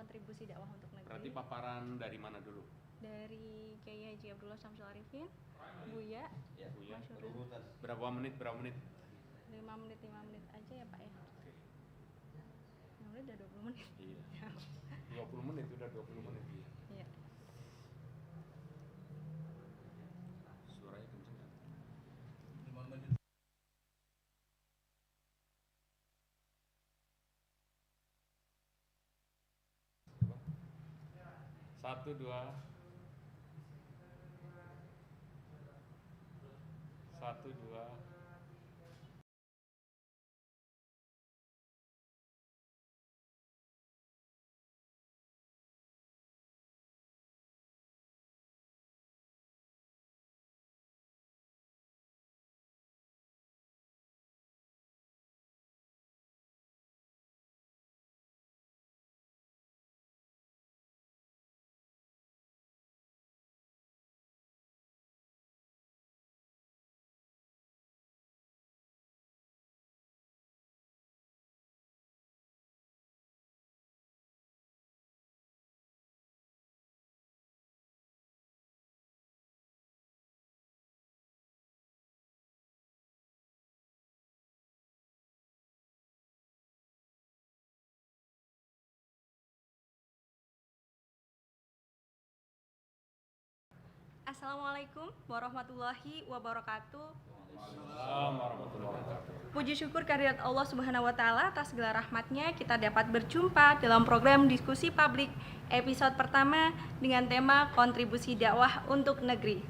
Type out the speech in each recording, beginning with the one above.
kontribusi dakwah untuk negeri. Berarti paparan dari mana dulu? Dari Kiai Haji Abdullah Syamsul Arifin, Buya, Ya, Buya. Masyurul. Berapa menit? 5 menit aja ya Pak ya. 5 menit udah 20 menit. Iya. 20 menit, udah 20 menit. Iya. Suaranya kenceng kan? 5 menit. Satu, dua. Satu, dua. Assalamualaikum warahmatullahi wabarakatuh. Assalamualaikum warahmatullahi wabarakatuh. Puji syukur kehadirat Allah Subhanahu wa taala atas segala rahmatnya kita dapat berjumpa dalam program diskusi publik episode pertama dengan tema kontribusi dakwah untuk negeri.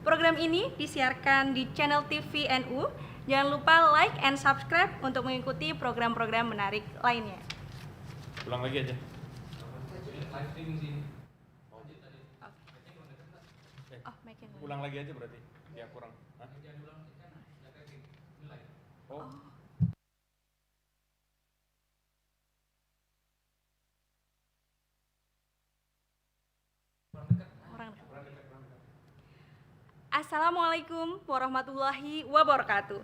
Program ini disiarkan di channel TV NU. Jangan lupa like and subscribe untuk mengikuti program-program menarik lainnya. Ulang lagi aja. Ulang lagi aja berarti. Ya kurang. Hah? Oh. Assalamualaikum warahmatullahi wabarakatuh.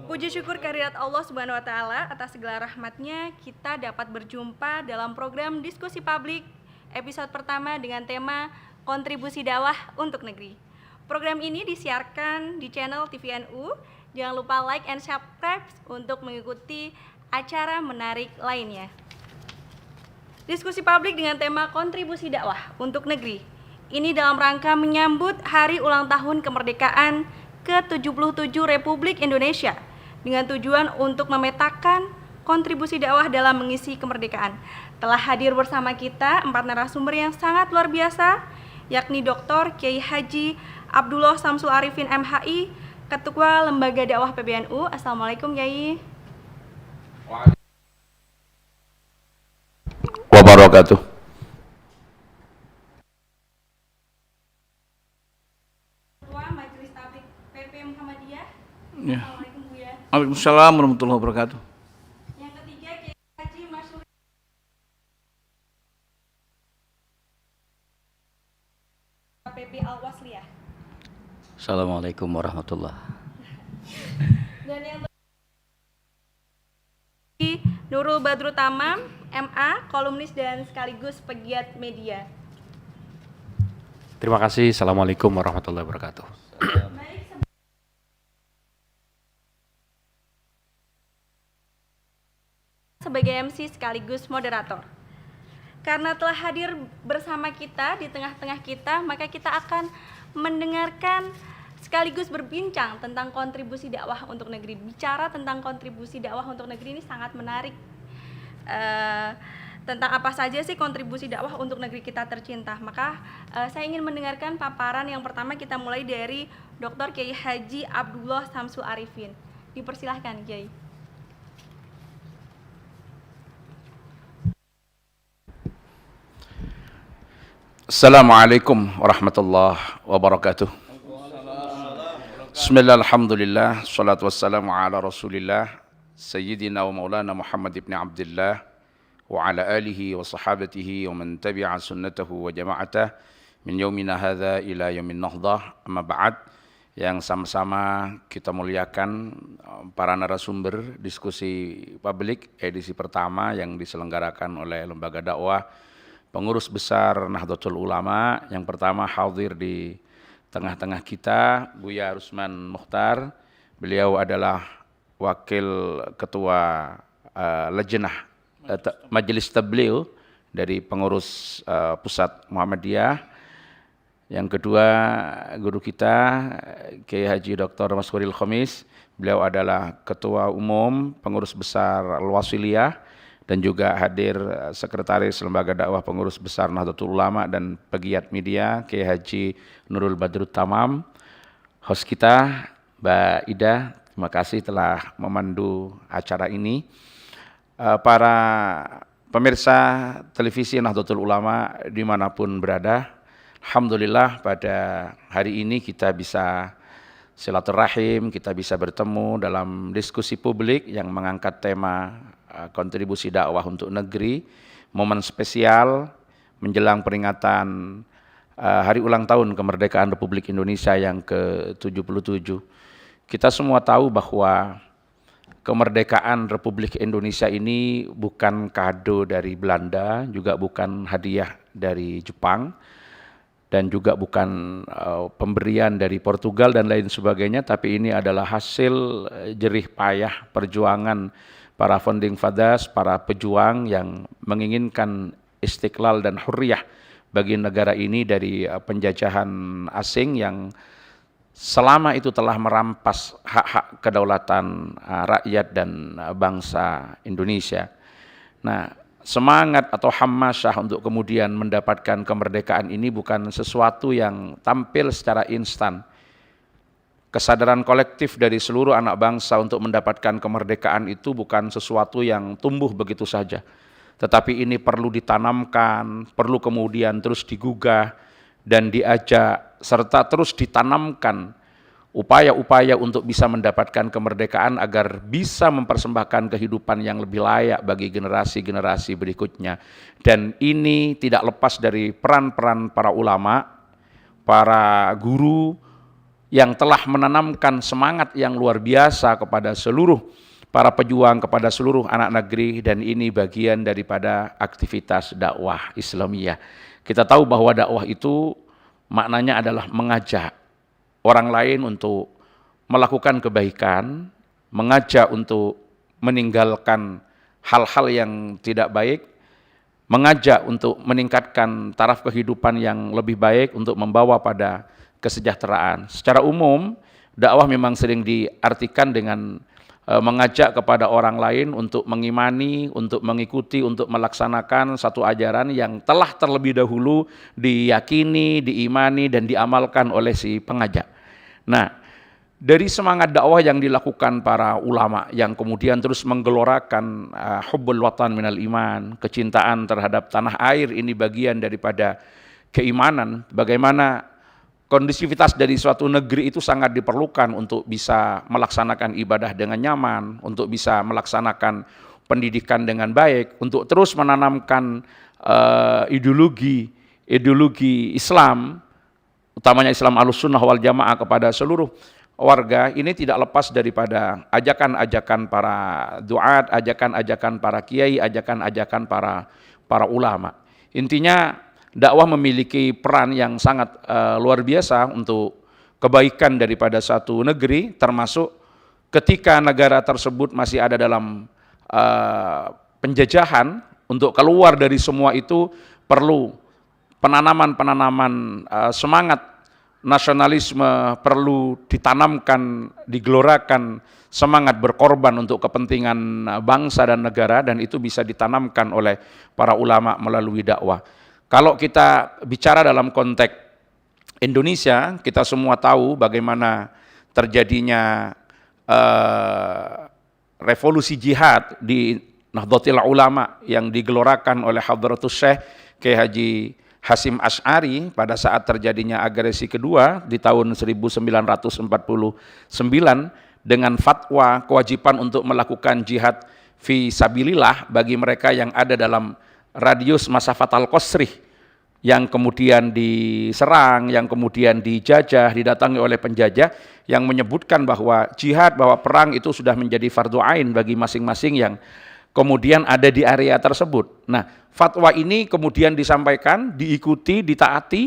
Puji syukur kehadirat Allah Subhanahu wa taala atas segala rahmatnya kita dapat berjumpa dalam program diskusi publik episode pertama dengan tema kontribusi dakwah untuk negeri. Program ini disiarkan di channel TV NU. Jangan lupa like and subscribe untuk mengikuti acara menarik lainnya. Diskusi publik dengan tema kontribusi dakwah untuk negeri. Ini dalam rangka menyambut hari ulang tahun kemerdekaan ke-77 Republik Indonesia dengan tujuan untuk memetakan kontribusi dakwah dalam mengisi kemerdekaan. Telah hadir bersama kita 4 narasumber yang sangat luar biasa, yakni Dr. Kiai Haji Abdullah Syamsul Arifin MHI, Ketua Lembaga Dakwah PBNU. Assalamualaikum Kiai. Wabarakatuh. Ketua Majelis Tabligh PP Muhammadiyah. Ya. Assalamualaikum Buya. Waalaikumsalam warahmatullahi wabarakatuh. Yang ketiga Kiai Haji Masyurul PP Al-Wasliyah. Assalamualaikum warahmatullahi. Dan yang Nurul Badru Tamam, MA, kolumnis dan sekaligus pegiat media. Terima kasih. Assalamualaikum warahmatullahi wabarakatuh. Baik, sebagai MC sekaligus moderator. Karena telah hadir bersama kita di tengah-tengah kita, maka kita akan mendengarkan sekaligus berbincang tentang kontribusi dakwah untuk negeri. Bicara tentang kontribusi dakwah untuk negeri ini sangat menarik. Tentang apa saja sih kontribusi dakwah untuk negeri kita tercinta. Maka saya ingin mendengarkan paparan yang pertama. Kita mulai dari Dr. Kiai Haji Abdullah Syamsul Arifin. Dipersilahkan Kiai. Assalamualaikum warahmatullahi wabarakatuh. Bismillah, alhamdulillah, salatu wassalamu ala rasulillah Sayyidina wa maulana Muhammad ibn Abdullah wa ala alihi wa sahabatihi wa man tabi'a sunnatahu wa jama'atah min yaumina hadha ila yaumin nahdah. Amma ba'd. yang sama-sama kita muliakan para narasumber diskusi publik edisi pertama yang diselenggarakan oleh Lembaga Dakwah Pengurus Besar Nahdlatul Ulama. Yang pertama hadir di tengah-tengah kita Buya Rusman Mukhtar. Beliau adalah Wakil Ketua Lajnah Majelis Tabligh dari Pengurus Pusat Muhammadiyah. Yang kedua, guru kita Kiai Haji Dr. Maskuril Khamis. Beliau adalah Ketua Umum Pengurus Besar Al-Wasiliyah dan juga hadir Sekretaris Lembaga Dakwah Pengurus Besar Nahdlatul Ulama dan pegiat media Kiai Haji Nurul Badrut Tamam. Host kita Mbak Ida, terima kasih telah memandu acara ini. Para pemirsa televisi Nahdlatul Ulama dimanapun berada, alhamdulillah pada hari ini kita bisa silaturahim, kita bisa bertemu dalam diskusi publik yang mengangkat tema kontribusi dakwah untuk negeri, momen spesial menjelang peringatan hari ulang tahun kemerdekaan Republik Indonesia yang ke-77. Kita semua tahu bahwa kemerdekaan Republik Indonesia ini bukan kado dari Belanda, juga bukan hadiah dari Jepang, dan juga bukan pemberian dari Portugal dan lain sebagainya, tapi ini adalah hasil jerih payah perjuangan para founding fathers, para pejuang yang menginginkan istiqlal dan hurriyah bagi negara ini dari penjajahan asing yang selama itu telah merampas hak-hak kedaulatan rakyat dan bangsa Indonesia. Nah, semangat atau hamasyah untuk kemudian mendapatkan kemerdekaan ini bukan sesuatu yang tampil secara instan. Kesadaran kolektif dari seluruh anak bangsa untuk mendapatkan kemerdekaan itu bukan sesuatu yang tumbuh begitu saja. Tetapi ini perlu ditanamkan, perlu kemudian terus digugah dan diajak, serta terus ditanamkan upaya-upaya untuk bisa mendapatkan kemerdekaan agar bisa mempersembahkan kehidupan yang lebih layak bagi generasi-generasi berikutnya. Dan ini tidak lepas dari peran-peran para ulama, para guru yang telah menanamkan semangat yang luar biasa kepada seluruh para pejuang, kepada seluruh anak negeri, dan ini bagian daripada aktivitas dakwah Islamiyah. Kita tahu bahwa dakwah itu maknanya adalah mengajak orang lain untuk melakukan kebaikan, mengajak untuk meninggalkan hal-hal yang tidak baik, mengajak untuk meningkatkan taraf kehidupan yang lebih baik untuk membawa pada kesejahteraan. Secara umum, dakwah memang sering diartikan dengan mengajak kepada orang lain untuk mengimani, untuk mengikuti, untuk melaksanakan satu ajaran yang telah terlebih dahulu diyakini, diimani, dan diamalkan oleh si pengajak. Nah, dari semangat dakwah yang dilakukan para ulama yang kemudian terus menggelorakan hubbul watan minal iman, kecintaan terhadap tanah air ini bagian daripada keimanan, bagaimana kondusivitas dari suatu negeri itu sangat diperlukan untuk bisa melaksanakan ibadah dengan nyaman, untuk bisa melaksanakan pendidikan dengan baik, untuk terus menanamkan ideologi Islam, utamanya Islam Ahlussunnah wal Jamaah kepada seluruh warga. Ini tidak lepas daripada ajakan-ajakan para duat, ajakan-ajakan para kiai, ajakan-ajakan para ulama. Intinya dakwah memiliki peran yang sangat luar biasa untuk kebaikan daripada satu negeri, termasuk ketika negara tersebut masih ada dalam penjajahan. Untuk keluar dari semua itu perlu penanaman semangat nasionalisme, perlu ditanamkan, digelorakan semangat berkorban untuk kepentingan bangsa dan negara, dan itu bisa ditanamkan oleh para ulama melalui dakwah. Kalau kita bicara dalam konteks Indonesia, kita semua tahu bagaimana terjadinya revolusi jihad di Nahdlatul Ulama yang digelorakan oleh Hadratus Syekh Kiai Haji Hasyim Asy'ari pada saat terjadinya agresi kedua di tahun 1949 dengan fatwa kewajiban untuk melakukan jihad fi sabilillah bagi mereka yang ada dalam radius masafat al-qasrih, yang kemudian diserang, yang kemudian dijajah, didatangi oleh penjajah, yang menyebutkan bahwa jihad, bahwa perang itu sudah menjadi fardu ain bagi masing-masing yang kemudian ada di area tersebut. Nah, fatwa ini kemudian disampaikan, diikuti, ditaati,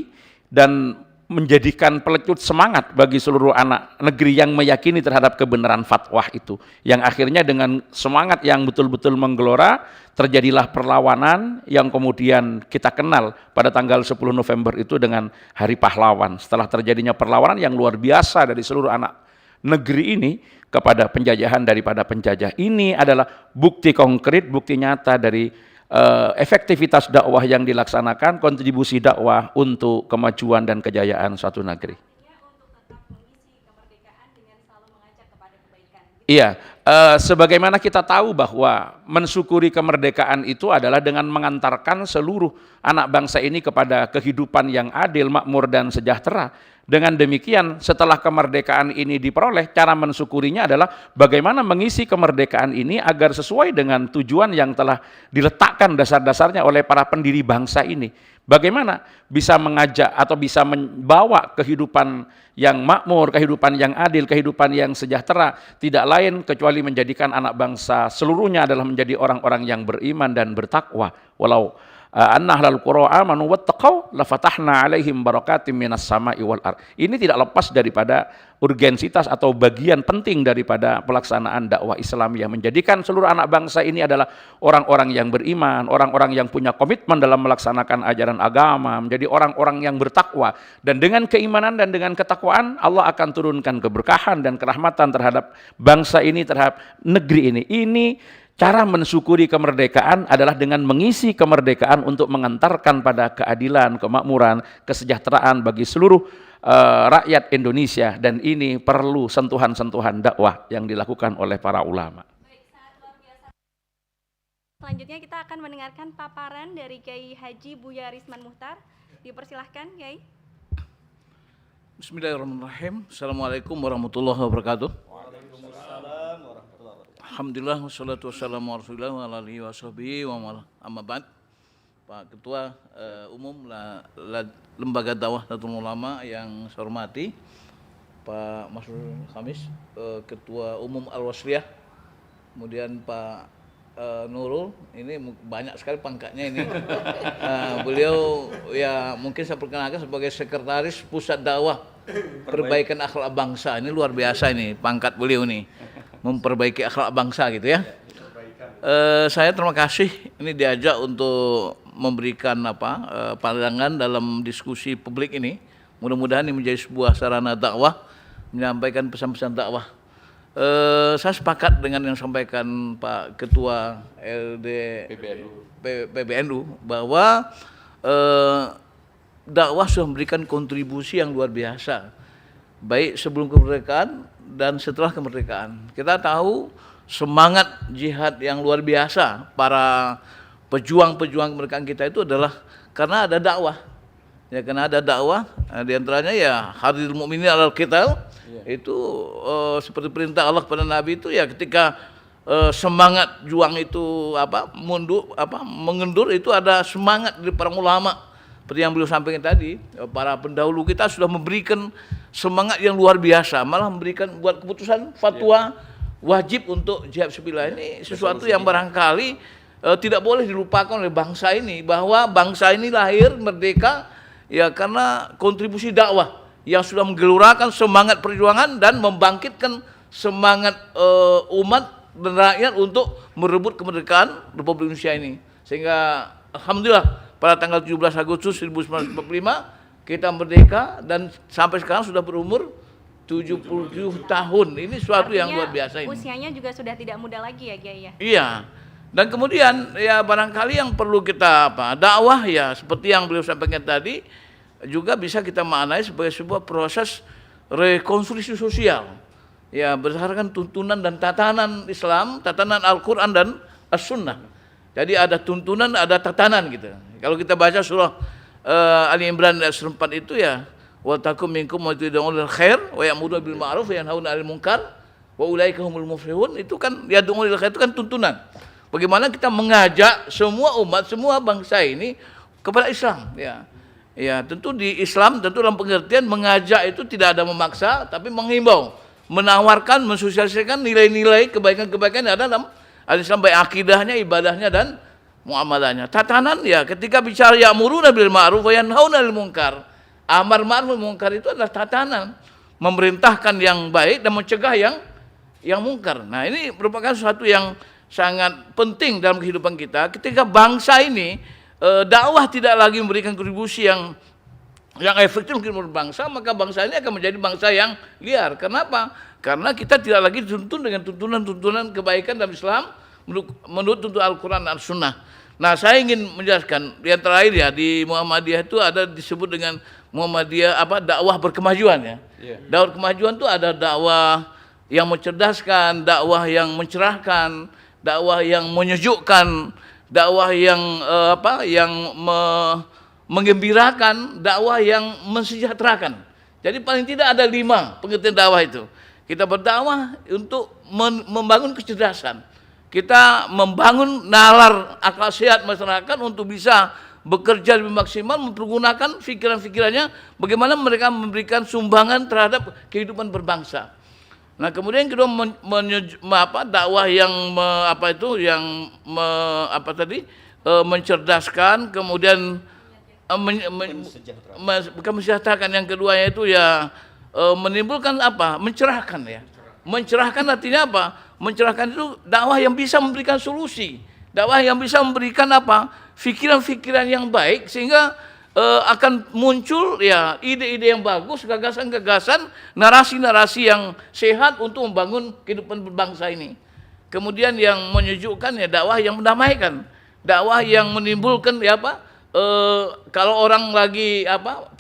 dan menjadikan pelecut semangat bagi seluruh anak negeri yang meyakini terhadap kebenaran fatwa itu. Yang akhirnya dengan semangat yang betul-betul menggelora, terjadilah perlawanan yang kemudian kita kenal pada tanggal 10 November itu dengan Hari Pahlawan. Setelah terjadinya perlawanan yang luar biasa dari seluruh anak negeri ini kepada penjajahan daripada penjajah. Ini adalah bukti konkret, bukti nyata dari efektivitas dakwah yang dilaksanakan, kontribusi dakwah untuk kemajuan dan kejayaan suatu negeri. Iya, sebagaimana kita tahu bahwa mensyukuri kemerdekaan itu adalah dengan mengantarkan seluruh anak bangsa ini kepada kehidupan yang adil, makmur, dan sejahtera. Dengan demikian, setelah kemerdekaan ini diperoleh, cara mensyukurinya adalah bagaimana mengisi kemerdekaan ini agar sesuai dengan tujuan yang telah diletakkan dasar-dasarnya oleh para pendiri bangsa ini. Bagaimana bisa mengajak atau bisa membawa kehidupan yang makmur, kehidupan yang adil, kehidupan yang sejahtera, tidak lain kecuali menjadikan anak bangsa seluruhnya adalah menjadi orang-orang yang beriman dan bertakwa. Walau anna ahlal qura amanu wattaqau lafatahna alaihim barakatim minas sama'i wal ard. Ini tidak lepas daripada urgensitas atau bagian penting daripada pelaksanaan dakwah Islam yang menjadikan seluruh anak bangsa ini adalah orang-orang yang beriman, orang-orang yang punya komitmen dalam melaksanakan ajaran agama, menjadi orang-orang yang bertakwa, dan dengan keimanan dan dengan ketakwaan Allah akan turunkan keberkahan dan kerahmatan terhadap bangsa ini, terhadap negeri ini. Ini cara mensyukuri kemerdekaan adalah dengan mengisi kemerdekaan untuk mengantarkan pada keadilan, kemakmuran, kesejahteraan bagi seluruh rakyat Indonesia, dan ini perlu sentuhan-sentuhan dakwah yang dilakukan oleh para ulama. Baik, sangat luar biasa. Selanjutnya kita akan mendengarkan paparan dari Kiai Haji Buya Risman Muhtar. Dipersilahkan, Kiai. Bismillahirrahmanirrahim. Assalamualaikum warahmatullahi wabarakatuh. Alhamdulillah wassalatu wassalamu ala Rasulillah wa ala alihi wa sahbihi wa amma ba'd. Pak Ketua Umum Lembaga Dakwah Nahdlatul Ulama yang saya hormati, Pak Masrur Khamis, Ketua Umum Al-Wasliyah, kemudian Pak Nurul, ini banyak sekali pangkatnya ini. Beliau ya mungkin saya perkenalkan sebagai Sekretaris Pusat Dakwah Perbaikan Akhlak Bangsa. Ini luar biasa ini pangkat beliau nih, memperbaiki akhlak bangsa gitu ya. Saya terima kasih ini diajak untuk memberikan pandangan dalam diskusi publik ini. Mudah-mudahan ini menjadi sebuah sarana dakwah, menyampaikan pesan-pesan dakwah. Saya sepakat dengan yang disampaikan Pak Ketua LD PBNU bahwa dakwah sudah memberikan kontribusi yang luar biasa, baik sebelum kemerdekaan dan setelah kemerdekaan. Kita tahu semangat jihad yang luar biasa para pejuang-pejuang kemerdekaan kita itu adalah karena ada dakwah. Ya, karena ada dakwah, di antaranya ya hadirul mukminin alal qital. Itu seperti perintah Allah kepada Nabi itu ya, ketika semangat juang itu mengendur, itu ada semangat dari para ulama. Seperti yang beliau sampaikan tadi, para pendahulu kita sudah memberikan semangat yang luar biasa, malah memberikan buat keputusan fatwa wajib untuk jihad fisabilillah. Ini sesuatu yang barangkali tidak boleh dilupakan oleh bangsa ini, bahwa bangsa ini lahir merdeka ya karena kontribusi dakwah yang sudah menggelurakan semangat perjuangan dan membangkitkan semangat umat dan rakyat untuk merebut kemerdekaan Republik Indonesia ini. Sehingga alhamdulillah pada tanggal 17 Agustus 1945 kita merdeka, dan sampai sekarang sudah berumur 77 tahun. Ini suatu yang luar biasa ini. Usianya juga sudah tidak muda lagi ya, Kiai ya. Iya. Dan kemudian ya barangkali yang perlu kita dakwah ya seperti yang beliau sampaikan tadi, juga bisa kita maknai sebagai sebuah proses rekonstruksi sosial. Ya, berdasarkan tuntunan dan tatanan Islam, tatanan Al-Qur'an dan As-Sunnah. Jadi ada tuntunan, ada tatanan gitu. Kalau kita baca surah Ali Imran ayat 4 itu ya, wa takum minkum wa yad'una lil khair wa ya'muruna bil ma'ruf wa yanhauna 'anil munkar wa ulaika humul muflihun. Itu kan yad'una lil khair, itu kan tuntunan. Bagaimana kita mengajak semua umat, semua bangsa ini kepada Islam ya. Ya, tentu di Islam tentu dalam pengertian mengajak itu tidak ada memaksa, tapi menghimbau, menawarkan, mensosialisasikan nilai-nilai kebaikan-kebaikan yang ada dalam Islam, baik akidahnya, ibadahnya dan muamalahnya. Tatanan ya ketika bicara ya'muruna bil ma'ruf wa yanhauna 'anil munkar. Amar ma'ruf munkar itu adalah tatanan memerintahkan yang baik dan mencegah yang mungkar. Nah, ini merupakan sesuatu yang sangat penting dalam kehidupan kita. Ketika bangsa ini dakwah tidak lagi memberikan kontribusi yang efektif untuk bangsa, maka bangsa ini akan menjadi bangsa yang liar. Kenapa? Karena kita tidak lagi dituntun dengan tuntunan-tuntunan kebaikan dalam Islam menurut tuntunan Al-Quran dan Al-Sunnah. Nah, saya ingin menjelaskan yang terakhir ya, di Muhammadiyah itu ada disebut dengan Muhammadiyah dakwah berkemajuan ya. Dakwah berkemajuan itu ada dakwah yang mencerdaskan, dakwah yang mencerahkan, dakwah yang menyejukkan, dakwah yang menggembirakan, dakwah yang mensejahterakan. Jadi paling tidak ada 5 pengertian dakwah itu. Kita berdakwah untuk membangun kecerdasan. Kita membangun nalar akal sehat masyarakat untuk bisa bekerja lebih maksimal, mempergunakan pikiran-pikirannya bagaimana mereka memberikan sumbangan terhadap kehidupan berbangsa. Nah, kemudian kedua dakwah yang mencerdaskan, kemudian bukan mensejahterakan. Yang keduanya itu ya menimbulkan mencerahkan ya. Mencerahkan artinya apa? Mencerahkan itu dakwah yang bisa memberikan solusi, dakwah yang bisa memberikan pikiran-pikiran yang baik sehingga akan muncul ya ide-ide yang bagus, gagasan-gagasan, narasi-narasi yang sehat untuk membangun kehidupan berbangsa ini. Kemudian yang menyejukkan ya dakwah yang mendamaikan, dakwah yang menimbulkan kalau orang lagi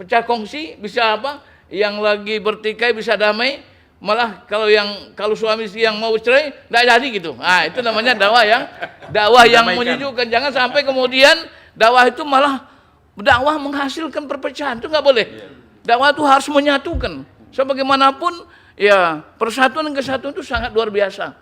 pecah kongsi bisa yang lagi bertikai bisa damai, malah kalau suami istri yang mau cerai enggak jadi gitu. Nah, itu namanya dakwah yang menyejukkan. Jangan sampai kemudian dakwah itu malah dakwah menghasilkan perpecahan, itu nggak boleh. Dakwah itu harus menyatukan. Sebagaimanapun ya persatuan dan kesatuan itu sangat luar biasa.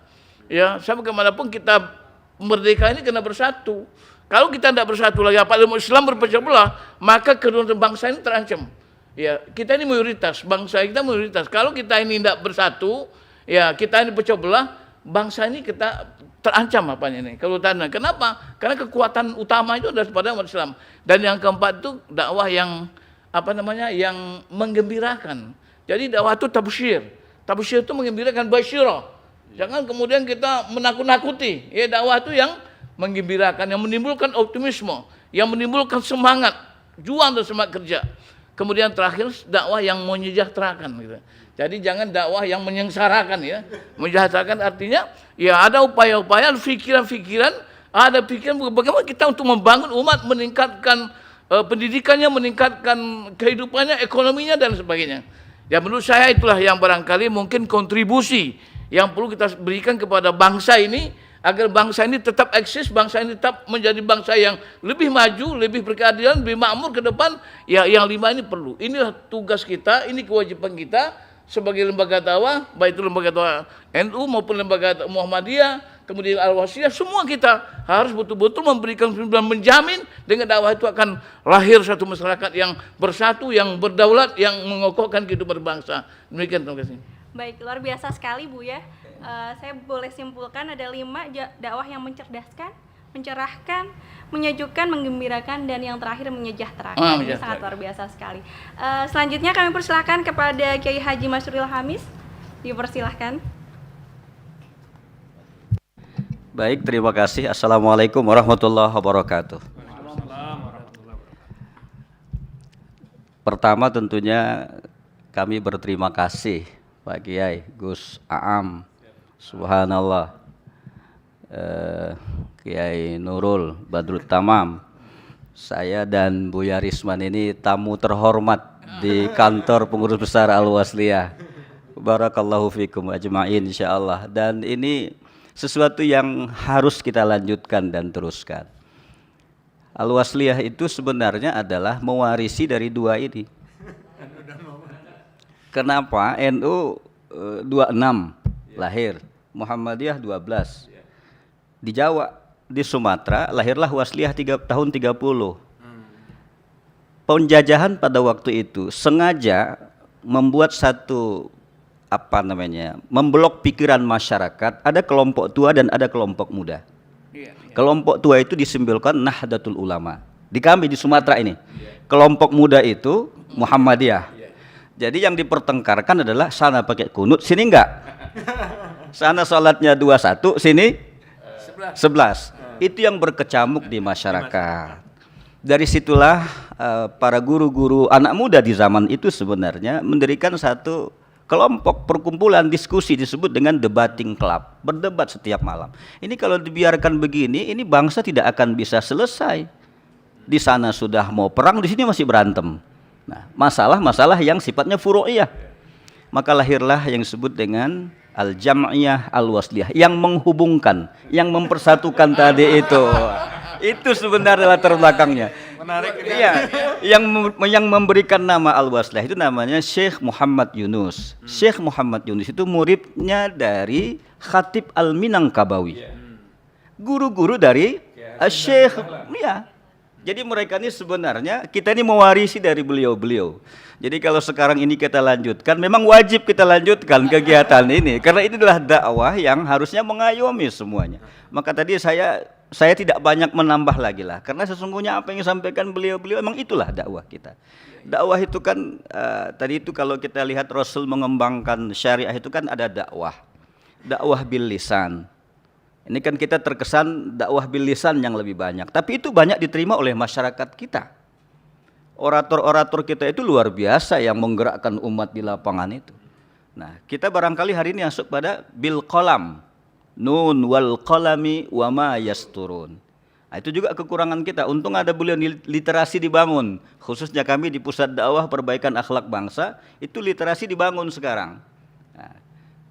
Ya, sebagaimanapun kita merdeka ini kena bersatu. Kalau kita tidak bersatu lagi, apalagi Islam berpecah belah, maka kedudukan bangsa ini terancam. Ya, kita ini mayoritas, bangsa kita mayoritas. Kalau kita ini tidak bersatu, ya kita ini pecah belah, bangsa ini kita terancam ini keutuhannya. Kenapa? Karena kekuatan utama itu adalah pada umat Islam. Dan yang keempat itu dakwah yang yang menggembirakan. Jadi dakwah itu tabsyir. Tabsyir itu menggembirakan, basyirah. Jangan kemudian kita menakut-nakuti. Ya, dakwah itu yang menggembirakan, yang menimbulkan optimisme, yang menimbulkan semangat juang dan semangat kerja. Kemudian terakhir dakwah yang menyejahterakan gitu. Jadi jangan dakwah yang menyengsarakan ya. Menyejahterakan artinya ya ada upaya-upaya, pikiran-pikiran, ada pikiran bagaimana kita untuk membangun umat, meningkatkan pendidikannya, meningkatkan kehidupannya, ekonominya dan sebagainya. Ya menurut saya itulah yang barangkali mungkin kontribusi yang perlu kita berikan kepada bangsa ini agar bangsa ini tetap eksis, bangsa ini tetap menjadi bangsa yang lebih maju, lebih berkeadilan, lebih makmur ke depan. Ya yang 5 ini perlu. Inilah tugas kita, ini kewajiban kita sebagai lembaga dakwah, baik itu lembaga dakwah NU maupun lembaga Muhammadiyah, kemudian Al-Wasliyah, semua kita harus betul-betul memberikan dan menjamin dengan dakwah itu akan lahir satu masyarakat yang bersatu, yang berdaulat, yang mengokohkan kehidupan bangsa. Demikian, terima kasih. Baik, luar biasa sekali Bu ya. Saya boleh simpulkan ada 5 dakwah yang mencerdaskan, mencerahkan, menyejukkan, menggembirakan, dan yang terakhir menyejahterakan. Ini sangat luar biasa sekali. Selanjutnya kami persilahkan kepada Kiai Haji Masruril Hamis. Dipersilahkan. Baik, terima kasih. Assalamualaikum warahmatullahi wabarakatuh. Pertama tentunya kami berterima kasih Pak Kiai Gus Aam, subhanallah, Kiai Nurul Badrut Tamam. Saya dan Buya Risman ini tamu terhormat di kantor pengurus besar Al-Wasliyah. Barakallahu fikum ajma'in insyaallah. Dan ini sesuatu yang harus kita lanjutkan dan teruskan. Al-Wasliyah itu sebenarnya adalah mewarisi dari 2 ini. Kenapa? NU 26 lahir, Muhammadiyah 12. Di Jawa, di Sumatera lahirlah Wasliyah tahun 30. penjajahan pada waktu itu sengaja membuat satu memblok pikiran masyarakat, ada kelompok tua dan ada kelompok muda. Kelompok tua itu disimbolkan Nahdlatul Ulama. Di kami di Sumatera ini. Kelompok muda itu Muhammadiyah. Jadi yang dipertengkarkan adalah sana pakai kunut, sini enggak. Sana salatnya 21, sini 11. Itu yang berkecamuk di masyarakat. Dari situlah para guru-guru anak muda di zaman itu sebenarnya mendirikan satu kelompok perkumpulan diskusi disebut dengan debating club, berdebat setiap malam. Ini kalau dibiarkan begini, ini bangsa tidak akan bisa selesai. Di sana sudah mau perang, di sini masih berantem. Nah, masalah-masalah yang sifatnya furu'iyah. Maka lahirlah yang disebut dengan al-jam'iyah al-wasliyah, yang menghubungkan, yang mempersatukan tadi itu. Itu sebenarnya latar belakangnya. Menarik ini. Iya, yang memberikan nama Al-Wasliyah itu namanya Syekh Muhammad Yunus. Syekh Muhammad Yunus itu muridnya dari Khatib Al-Minangkabawi. Guru-guru dari Syekh. Iya. Jadi mereka ini sebenarnya kita ini mewarisi dari beliau-beliau. Jadi kalau sekarang ini kita lanjutkan, memang wajib kita lanjutkan kegiatan ini karena ini adalah dakwah yang harusnya mengayomi semuanya. Maka tadi saya tidak banyak menambah lagi lah, karena sesungguhnya apa yang disampaikan beliau-beliau emang itulah dakwah kita. Dakwah itu kan tadi itu kalau kita lihat Rasul mengembangkan syariah itu kan ada dakwah bil lisan. Ini kan kita terkesan dakwah bil lisan yang lebih banyak, tapi itu banyak diterima oleh masyarakat kita. Orator-orator kita itu luar biasa yang menggerakkan umat di lapangan itu. Nah, kita barangkali hari ini masuk pada bil qalam. Nun wal qalami wa ma yasturun. Nah, itu juga kekurangan kita. Untung ada beliau literasi dibangun. Khususnya kami di Pusat Dakwah Perbaikan Akhlak Bangsa, itu literasi dibangun sekarang. Nah,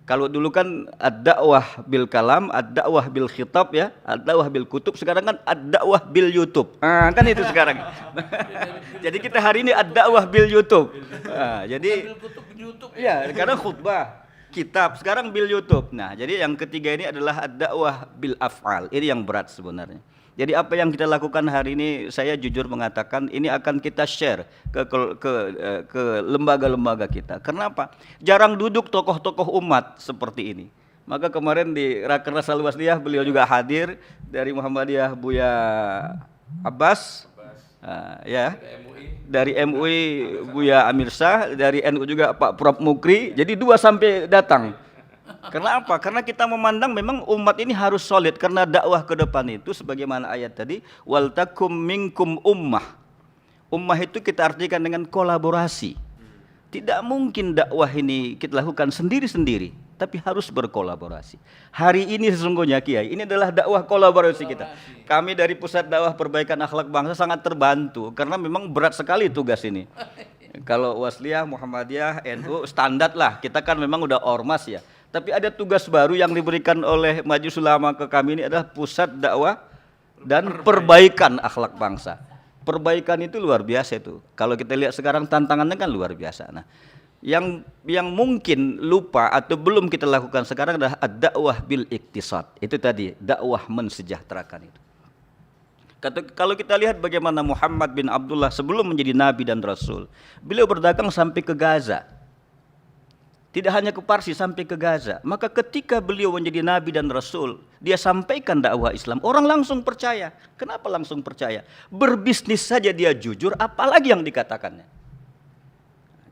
kalau dulu kan ad-dakwah bil kalam, ad-dakwah bil khitab ya, ad-dakwah bil kutub, sekarang kan ad-dakwah bil YouTube. Nah, kan itu sekarang. Jadi kita hari ini ad-dakwah bil YouTube. Nah, jadi ya, karena khutbah kitab, sekarang bil YouTube. Nah, jadi yang ketiga ini adalah ad-dakwah bil af'al. Ini yang berat sebenarnya. Jadi apa yang kita lakukan hari ini, saya jujur mengatakan ini akan kita share ke lembaga-lembaga kita. Kenapa? Jarang duduk tokoh-tokoh umat seperti ini. Maka kemarin di Rakernas Al-Wasliyah beliau juga hadir dari Muhammadiyah Buya Abbas. Ya. Dari MUI Buya Amir Shah, dari NU juga Pak Prof Mukri. Jadi 2 sampai datang. Karena apa? Karena kita memandang memang umat ini harus solid, karena dakwah ke depan itu sebagaimana ayat tadi, wal takum minkum ummah. Ummah itu kita artikan dengan kolaborasi. Tidak mungkin dakwah ini kita lakukan sendiri-sendiri, tapi harus berkolaborasi. Hari ini sesungguhnya Kiai, ini adalah dakwah kolaborasi kita. Kami dari Pusat Dakwah Perbaikan Akhlak Bangsa sangat terbantu karena memang berat sekali tugas ini. Kalau Wasliyah, Muhammadiyah, NU standar lah, kita kan memang udah ormas ya. Tapi ada tugas baru yang diberikan oleh Majelis Ulama ke kami ini adalah Pusat Dakwah dan Perbaikan Akhlak Bangsa. Perbaikan itu luar biasa itu. Kalau kita lihat sekarang tantangannya kan luar biasa. Nah, yang mungkin lupa atau belum kita lakukan sekarang adalah ad-dakwah bil iktisad. Itu tadi, dakwah mensejahterakan itu. Kalau kita lihat bagaimana Muhammad bin Abdullah sebelum menjadi nabi dan rasul, beliau berdagang sampai ke Gaza. Tidak hanya ke Parsi, sampai ke Gaza. Maka ketika beliau menjadi nabi dan rasul, dia sampaikan dakwah Islam, orang langsung percaya. Kenapa langsung percaya? Berbisnis saja dia jujur, apalagi yang dikatakannya.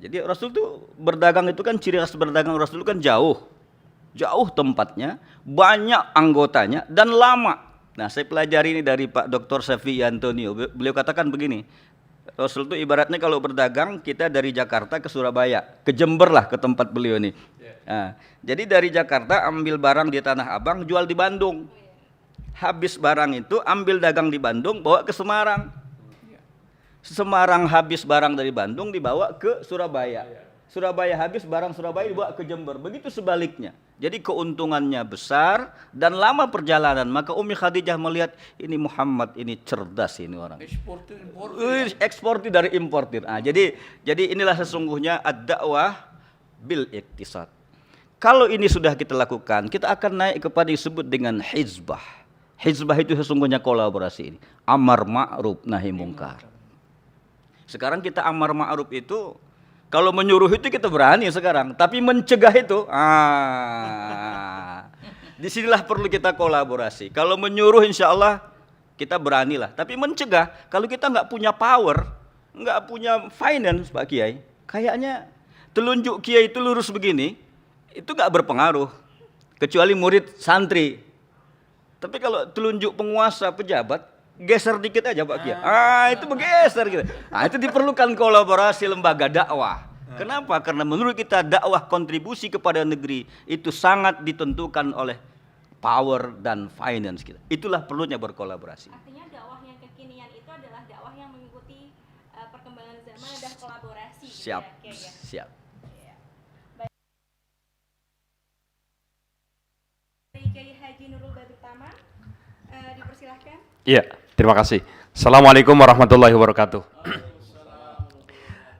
Jadi Rasul itu berdagang itu kan ciri khas berdagang Rasul itu kan jauh tempatnya, banyak anggotanya dan lama. Nah, saya pelajari ini dari Pak Dr. Safi Antonio. Beliau katakan begini, Rasul itu ibaratnya kalau berdagang kita dari Jakarta ke Surabaya, ke Jember lah ke tempat beliau ini. Nah, jadi dari Jakarta ambil barang di Tanah Abang, jual di Bandung. Habis barang itu ambil dagang di Bandung, bawa ke Semarang. Semarang habis barang dari Bandung dibawa ke Surabaya. Surabaya habis barang Surabaya dibawa ke Jember. Begitu sebaliknya. Jadi keuntungannya besar dan lama perjalanan. Maka Ummi Khadijah melihat ini Muhammad ini cerdas ini orang. Eksportir dari importir. Nah, jadi inilah sesungguhnya ad-dakwah bil iktisad. Kalau ini sudah kita lakukan, kita akan naik kepada disebut dengan hizbah. Hizbah itu sesungguhnya kolaborasi ini. Amar ma'ruf nahi mungkar. Sekarang kita amar ma'ruf itu, kalau menyuruh itu kita berani sekarang, tapi mencegah itu, disinilah perlu kita kolaborasi. Kalau menyuruh insya Allah kita beranilah, tapi mencegah, kalau kita nggak punya power, nggak punya finance Pak Kiai, kayaknya telunjuk Kiai itu lurus begini, itu nggak berpengaruh, kecuali murid santri. Tapi kalau telunjuk penguasa, pejabat, geser dikit aja Pak Kiai. Itu bergeser gitu. Itu diperlukan kolaborasi lembaga dakwah. Kenapa? Karena menurut kita dakwah kontribusi kepada negeri itu sangat ditentukan oleh power dan finance kita. Itulah perlunya berkolaborasi. Artinya dakwah yang kekinian itu adalah dakwah yang mengikuti perkembangan zaman dan kolaborasi. Siap, gitu ya, Kiai ya? siap. Dari Kiai Haji Nurul Badrutama, dipersilahkan. Iya, terima kasih. Assalamualaikum warahmatullahi wabarakatuh.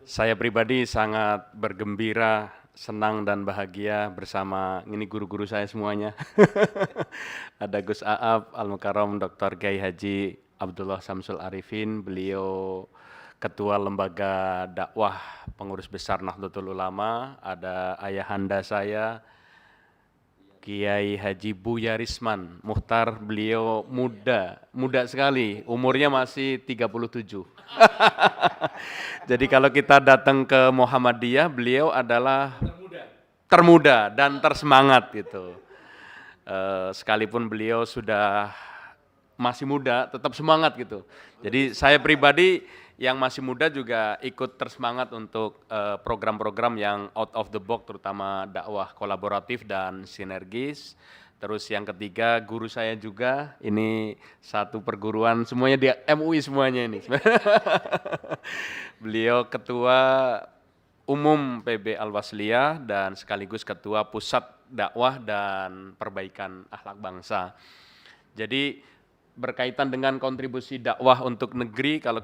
Saya pribadi sangat bergembira, senang dan bahagia bersama ini guru-guru saya semuanya. Ada Gus Aab, Al-Mukarram, Dr. Kiai Haji Abdullah Samsul Arifin, beliau Ketua Lembaga Dakwah Pengurus Besar Nahdlatul Ulama, ada ayahanda saya, Kiai Haji Buya Risman Muhtar, beliau muda sekali, umurnya masih 37. Jadi kalau kita datang ke Muhammadiyah, beliau adalah termuda dan tersemangat gitu. Sekalipun beliau sudah masih muda, tetap semangat gitu. Jadi saya pribadi yang masih muda juga ikut tersemangat untuk program-program yang out of the box, terutama dakwah kolaboratif dan sinergis. Terus yang ketiga, guru saya juga, ini satu perguruan, semuanya di MUI semuanya ini. Beliau Ketua Umum PB Al-Wasliyah dan sekaligus Ketua Pusat Dakwah dan Perbaikan Akhlak Bangsa. Jadi berkaitan dengan kontribusi dakwah untuk negeri, kalau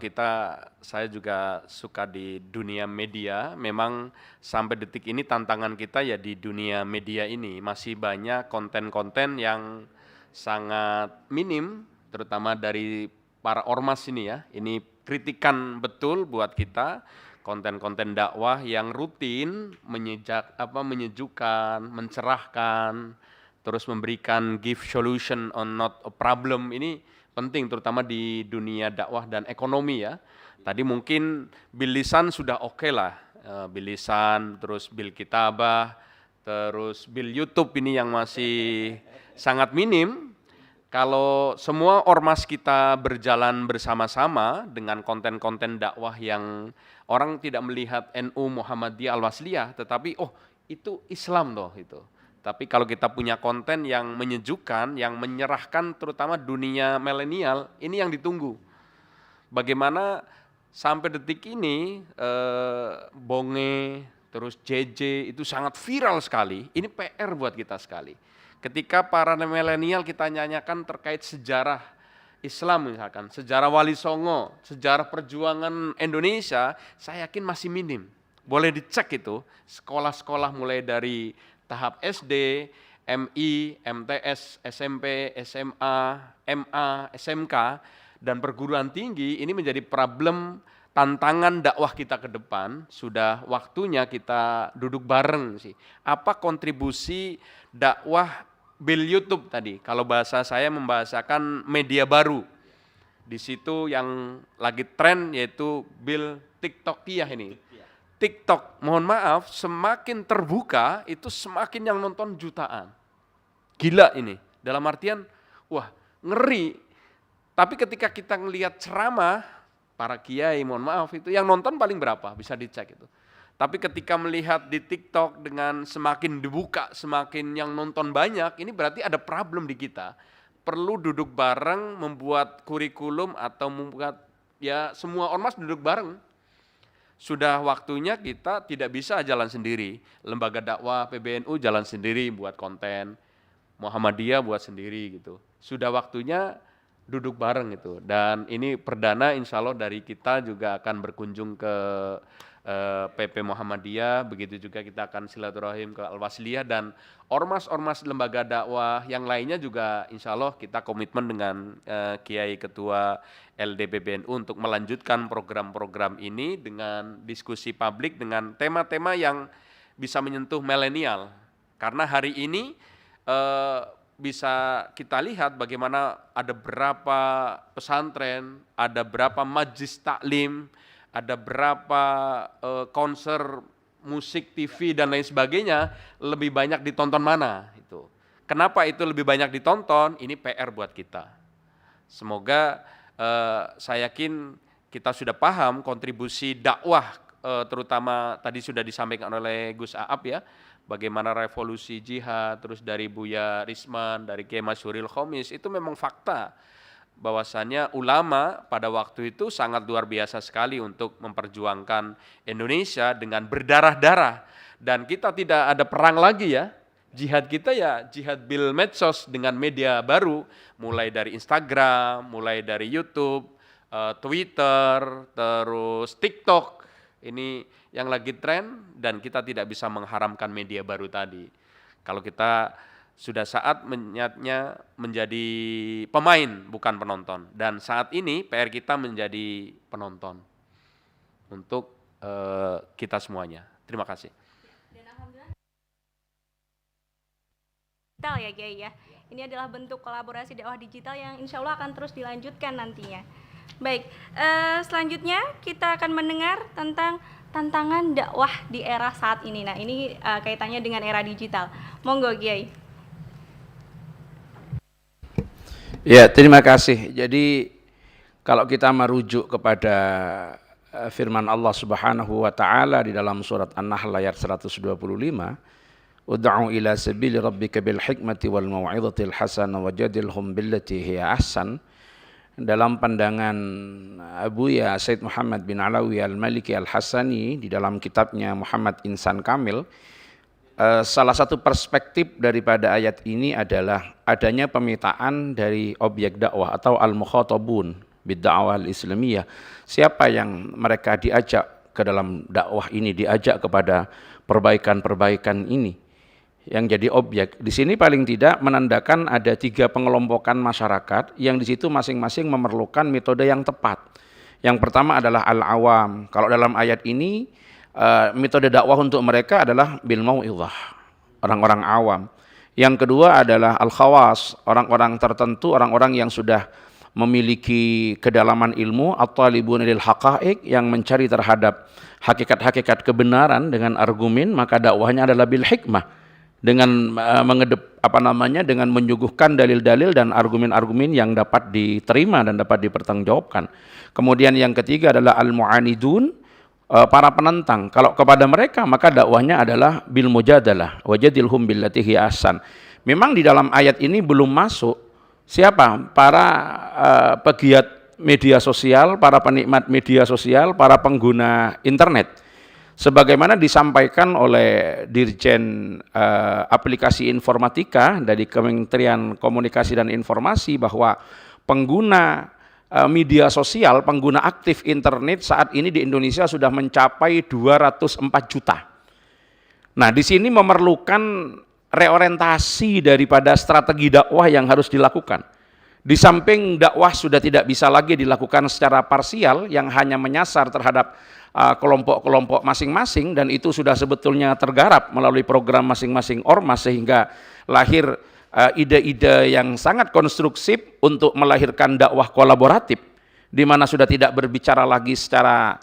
saya juga suka di dunia media, memang sampai detik ini tantangan kita ya di dunia media ini masih banyak konten-konten yang sangat minim, terutama dari para ormas ini ya. Ini kritikan betul buat kita, konten-konten dakwah yang rutin menyejukkan, mencerahkan, terus memberikan give solution on not a problem, ini penting terutama di dunia dakwah dan ekonomi ya. Tadi mungkin bil lisan sudah oke lah, bil lisan, terus bil kitabah, terus bil YouTube ini yang masih sangat minim. Kalau semua ormas kita berjalan bersama-sama dengan konten-konten dakwah yang orang tidak melihat NU Muhammadiyah Al-Wasliyah, tetapi itu Islam loh itu. Tapi kalau kita punya konten yang menyejukkan, yang menyerahkan terutama dunia milenial, ini yang ditunggu. Bagaimana sampai detik ini Bonge, terus JJ itu sangat viral sekali, ini PR buat kita sekali. Ketika para milenial kita nyanyakan terkait sejarah Islam misalkan, sejarah Wali Songo, sejarah perjuangan Indonesia, saya yakin masih minim. Boleh dicek itu, sekolah-sekolah mulai dari tahap SD, MI, MTS, SMP, SMA, MA, SMK, dan perguruan tinggi, ini menjadi problem tantangan dakwah kita ke depan. Sudah waktunya kita duduk bareng sih. Apa kontribusi dakwah bil YouTube tadi? Kalau bahasa saya membahasakan media baru. Di situ yang lagi tren yaitu bil TikTokiyah ini. TikTok, mohon maaf, semakin terbuka itu semakin yang nonton jutaan. Gila ini, dalam artian, wah ngeri. Tapi ketika kita ngelihat ceramah, para kiai, mohon maaf, itu yang nonton paling berapa, bisa dicek itu. Tapi ketika melihat di TikTok dengan semakin dibuka, semakin yang nonton banyak, ini berarti ada problem di kita. Perlu duduk bareng, membuat kurikulum atau membuat, ya semua ormas duduk bareng. Sudah waktunya kita tidak bisa jalan sendiri. Lembaga dakwah PBNU jalan sendiri buat konten, Muhammadiyah buat sendiri gitu. Sudah waktunya duduk bareng itu. Dan ini perdana insya Allah dari kita juga akan berkunjung ke PP Muhammadiyah, begitu juga kita akan silaturahim ke Al-Wasliyah dan ormas-ormas lembaga dakwah yang lainnya juga insya Allah kita komitmen dengan Kiai Ketua LDPBNU untuk melanjutkan program-program ini dengan diskusi publik dengan tema-tema yang bisa menyentuh milenial. Karena hari ini bisa kita lihat bagaimana ada berapa pesantren, ada berapa majlis taklim, ada berapa konser musik TV dan lain sebagainya, lebih banyak ditonton mana itu. Kenapa itu lebih banyak ditonton? Ini PR buat kita. Semoga saya yakin kita sudah paham kontribusi dakwah, terutama tadi sudah disampaikan oleh Gus Aap ya, bagaimana revolusi jihad, terus dari Buya Risman, dari Kiai Masyhuril Khomis, itu memang fakta bahwasannya ulama pada waktu itu sangat luar biasa sekali untuk memperjuangkan Indonesia dengan berdarah-darah, dan kita tidak ada perang lagi ya. Jihad kita ya jihad bil medsos dengan media baru, mulai dari Instagram, mulai dari YouTube, Twitter, terus TikTok. Ini yang lagi tren dan kita tidak bisa mengharamkan media baru tadi. Kalau kita sudah saatnya menjadi pemain bukan penonton, dan saat ini PR kita menjadi penonton untuk kita semuanya. Terima kasih. Digital ya Kiai ya. Ini adalah bentuk kolaborasi dakwah digital yang insya Allah akan terus dilanjutkan nantinya. Baik, selanjutnya kita akan mendengar tentang tantangan dakwah di era saat ini. Nah ini kaitannya dengan era digital. Monggo Kiai. Ya, terima kasih. Jadi kalau kita merujuk kepada firman Allah Subhanahu wa taala di dalam surat An-Nahl ayat 125, ud'u ila sabili rabbika bil hikmati wal mau'izatil hasanah wajadilhum billati hiya ahsan. Dalam pandangan Abuya Said Muhammad bin Alawi Al-Maliki Al-Hasani di dalam kitabnya Muhammad Insan Kamil, salah satu perspektif daripada ayat ini adalah adanya pemetaan dari objek dakwah atau al-mukhatabun bid-da'wah al-islamiyah. Siapa yang mereka diajak ke dalam dakwah ini, diajak kepada perbaikan-perbaikan ini yang jadi objek. Di sini paling tidak menandakan ada 3 pengelompokan masyarakat yang di situ masing-masing memerlukan metode yang tepat. Yang pertama adalah al-awam. Kalau dalam ayat ini metode dakwah untuk mereka adalah bil mau'izah, orang-orang awam. Yang kedua adalah al-khawas, orang-orang tertentu, orang-orang yang sudah memiliki kedalaman ilmu, at-talibun lil haqa'iq, yang mencari terhadap hakikat-hakikat kebenaran dengan argumen, maka dakwahnya adalah bil hikmah, dengan dengan menyuguhkan dalil-dalil dan argumen-argumen yang dapat diterima dan dapat dipertanggungjawabkan. Kemudian yang ketiga adalah al-mu'anidun, para penentang. Kalau kepada mereka maka dakwahnya adalah bil mujadalah wajadilhum billati hiya ahsan. Memang di dalam ayat ini belum masuk siapa? Para pegiat media sosial, para penikmat media sosial, para pengguna internet. Sebagaimana disampaikan oleh Dirjen Aplikasi Informatika dari Kementerian Komunikasi dan Informasi bahwa pengguna media sosial, pengguna aktif internet saat ini di Indonesia sudah mencapai 204 juta. Nah, di sini memerlukan reorientasi daripada strategi dakwah yang harus dilakukan. Di samping dakwah sudah tidak bisa lagi dilakukan secara parsial yang hanya menyasar terhadap kelompok-kelompok masing-masing, dan itu sudah sebetulnya tergarap melalui program masing-masing ormas sehingga lahir ide-ide yang sangat konstruktif untuk melahirkan dakwah kolaboratif di mana sudah tidak berbicara lagi secara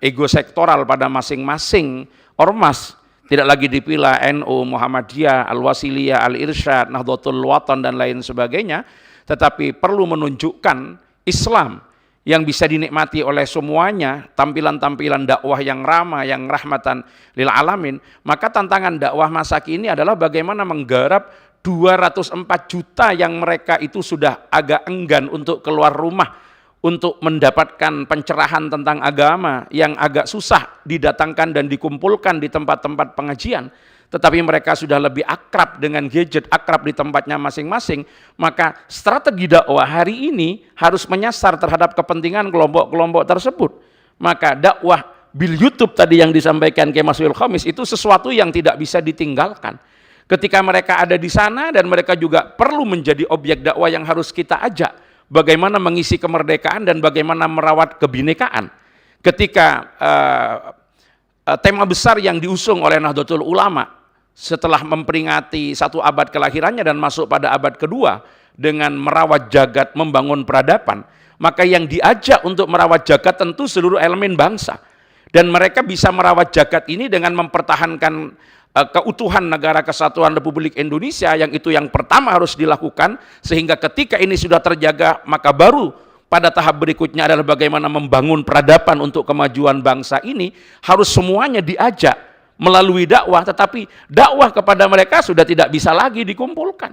ego sektoral pada masing-masing ormas, tidak lagi dipilah NU, Muhammadiyah, Al-Wasiliyah, Al-Irsyad, Nahdlatul Watan dan lain sebagainya, tetapi perlu menunjukkan Islam yang bisa dinikmati oleh semuanya, tampilan-tampilan dakwah yang ramah, yang rahmatan lil alamin. Maka tantangan dakwah masa kini adalah bagaimana menggarap 204 juta yang mereka itu sudah agak enggan untuk keluar rumah untuk mendapatkan pencerahan tentang agama, yang agak susah didatangkan dan dikumpulkan di tempat-tempat pengajian. Tetapi mereka sudah lebih akrab dengan gadget, akrab di tempatnya masing-masing, maka strategi dakwah hari ini harus menyasar terhadap kepentingan kelompok-kelompok tersebut. Maka dakwah bil YouTube tadi yang disampaikan Kiai Maswil Khamis itu sesuatu yang tidak bisa ditinggalkan. Ketika mereka ada di sana dan mereka juga perlu menjadi objek dakwah yang harus kita ajak. Bagaimana mengisi kemerdekaan dan bagaimana merawat kebinekaan. Ketika tema besar yang diusung oleh Nahdlatul Ulama setelah memperingati 1 abad kelahirannya dan masuk pada abad kedua dengan merawat jagat, membangun peradaban, maka yang diajak untuk merawat jagat tentu seluruh elemen bangsa. Dan mereka bisa merawat jagat ini dengan mempertahankan keutuhan negara kesatuan Republik Indonesia, yang itu yang pertama harus dilakukan, sehingga ketika ini sudah terjaga, maka baru pada tahap berikutnya adalah bagaimana membangun peradaban untuk kemajuan bangsa ini. Harus semuanya diajak melalui dakwah, tetapi dakwah kepada mereka sudah tidak bisa lagi dikumpulkan.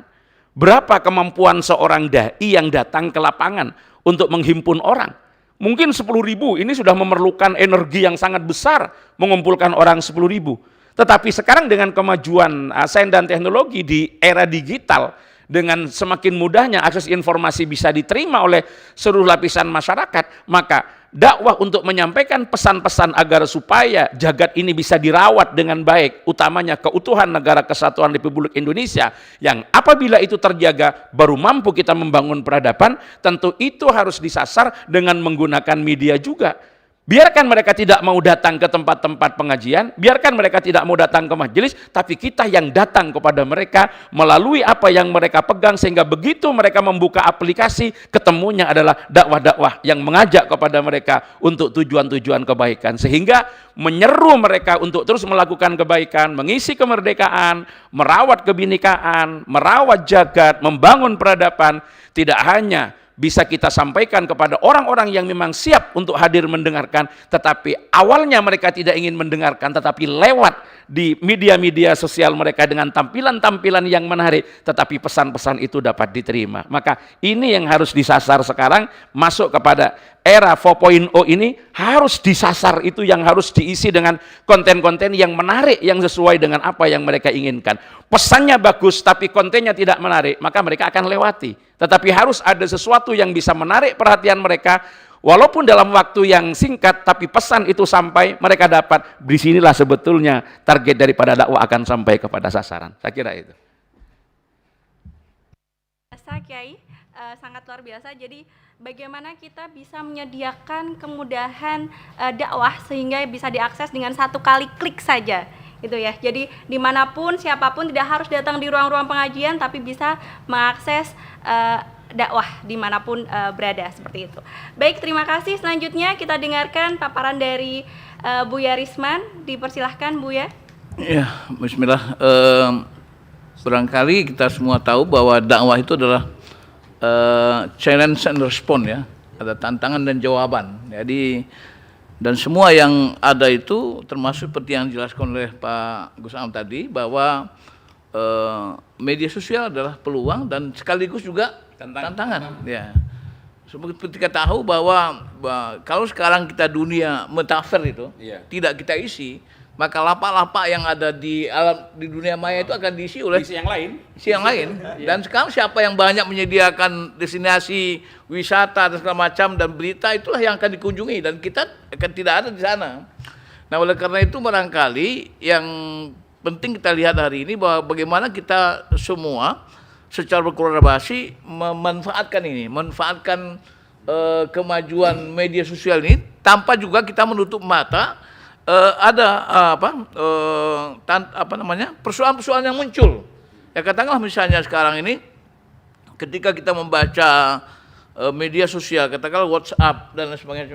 Berapa kemampuan seorang dai yang datang ke lapangan untuk menghimpun orang? Mungkin 10.000 ini sudah memerlukan energi yang sangat besar mengumpulkan orang 10.000. Tetapi sekarang dengan kemajuan sains dan teknologi di era digital, dengan semakin mudahnya akses informasi bisa diterima oleh seluruh lapisan masyarakat, maka dakwah untuk menyampaikan pesan-pesan agar supaya jagat ini bisa dirawat dengan baik, utamanya keutuhan negara kesatuan Republik Indonesia, yang apabila itu terjaga baru mampu kita membangun peradaban. Tentu itu harus disasar dengan menggunakan media juga. Biarkan mereka tidak mau datang ke tempat-tempat pengajian, biarkan mereka tidak mau datang ke majelis, tapi kita yang datang kepada mereka melalui apa yang mereka pegang, sehingga begitu mereka membuka aplikasi, ketemunya adalah dakwah-dakwah yang mengajak kepada mereka untuk tujuan-tujuan kebaikan, sehingga menyeru mereka untuk terus melakukan kebaikan, mengisi kemerdekaan, merawat kebinekaan, merawat jagat, membangun peradaban. Tidak hanya bisa kita sampaikan kepada orang-orang yang memang siap untuk hadir mendengarkan, tetapi awalnya mereka tidak ingin mendengarkan, tetapi lewat di media-media sosial mereka dengan tampilan-tampilan yang menarik, tetapi pesan-pesan itu dapat diterima. Maka ini yang harus disasar sekarang, masuk kepada era 4.0 ini harus disasar, itu yang harus diisi dengan konten-konten yang menarik, yang sesuai dengan apa yang mereka inginkan. Pesannya bagus tapi kontennya tidak menarik, maka mereka akan lewati. Tetapi harus ada sesuatu yang bisa menarik perhatian mereka, walaupun dalam waktu yang singkat, tapi pesan itu sampai, mereka dapat. Disinilah sebetulnya target daripada dakwah akan sampai kepada sasaran. Saya kira itu. Kiai, sangat luar biasa. Jadi bagaimana kita bisa menyediakan kemudahan dakwah sehingga bisa diakses dengan 1 kali klik saja, gitu ya. Jadi dimanapun, siapapun tidak harus datang di ruang-ruang pengajian, tapi bisa mengakses dakwah dimanapun berada, seperti itu. Baik, terima kasih. Selanjutnya kita dengarkan paparan dari Buya Risman. Dipersilahkan, Buya. Ya, bismillah. Barangkali kita semua tahu bahwa dakwah itu adalah challenge and response, ya. Ada tantangan dan jawaban. Jadi dan semua yang ada itu termasuk seperti yang dijelaskan oleh Pak Gus Am tadi, bahwa media sosial adalah peluang dan sekaligus juga tantangan. Ya. Seperti kita tahu bahwa kalau sekarang kita dunia metaver itu tidak kita isi, maka lapak-lapak yang ada di alam di dunia maya itu akan diisi oleh yang lain. yang lain. Dan sekarang siapa yang banyak menyediakan destinasi wisata dan segala macam dan berita, itulah yang akan dikunjungi, dan kita akan tidak ada di sana. Nah, oleh karena itu barangkali yang penting kita lihat hari ini bahwa bagaimana kita semua secara berkolaborasi memanfaatkan ini, manfaatkan kemajuan media sosial ini tanpa juga kita menutup mata persoalan-persoalan yang muncul. Ya, katakanlah misalnya sekarang ini ketika kita membaca media sosial, katakanlah WhatsApp dan lain sebagainya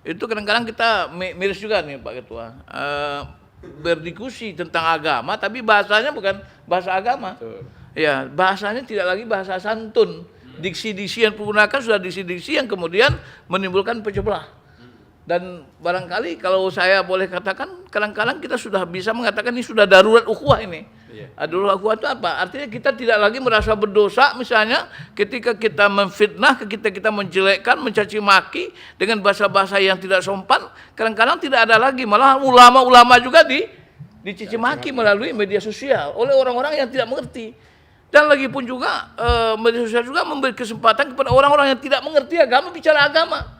itu kadang-kadang kita miris juga nih Pak Ketua. Berdiskusi tentang agama, tapi bahasanya bukan bahasa agama. Ya, bahasanya tidak lagi bahasa santun. Diksi-diksi yang digunakan sudah diksi-diksi yang kemudian menimbulkan pecah belah. Dan barangkali kalau saya boleh katakan, kadang-kadang kita sudah bisa mengatakan ini sudah darurat ukhuwah ini. Darurat ukhuwah itu apa? Artinya kita tidak lagi merasa berdosa misalnya ketika kita memfitnah, ketika kita menjelekkan, mencaci maki dengan bahasa-bahasa yang tidak sopan. Kadang-kadang tidak ada lagi, malah ulama-ulama juga dicaci maki melalui media sosial oleh orang-orang yang tidak mengerti. Dan lagi pun juga media sosial juga memberi kesempatan kepada orang-orang yang tidak mengerti agama bicara agama.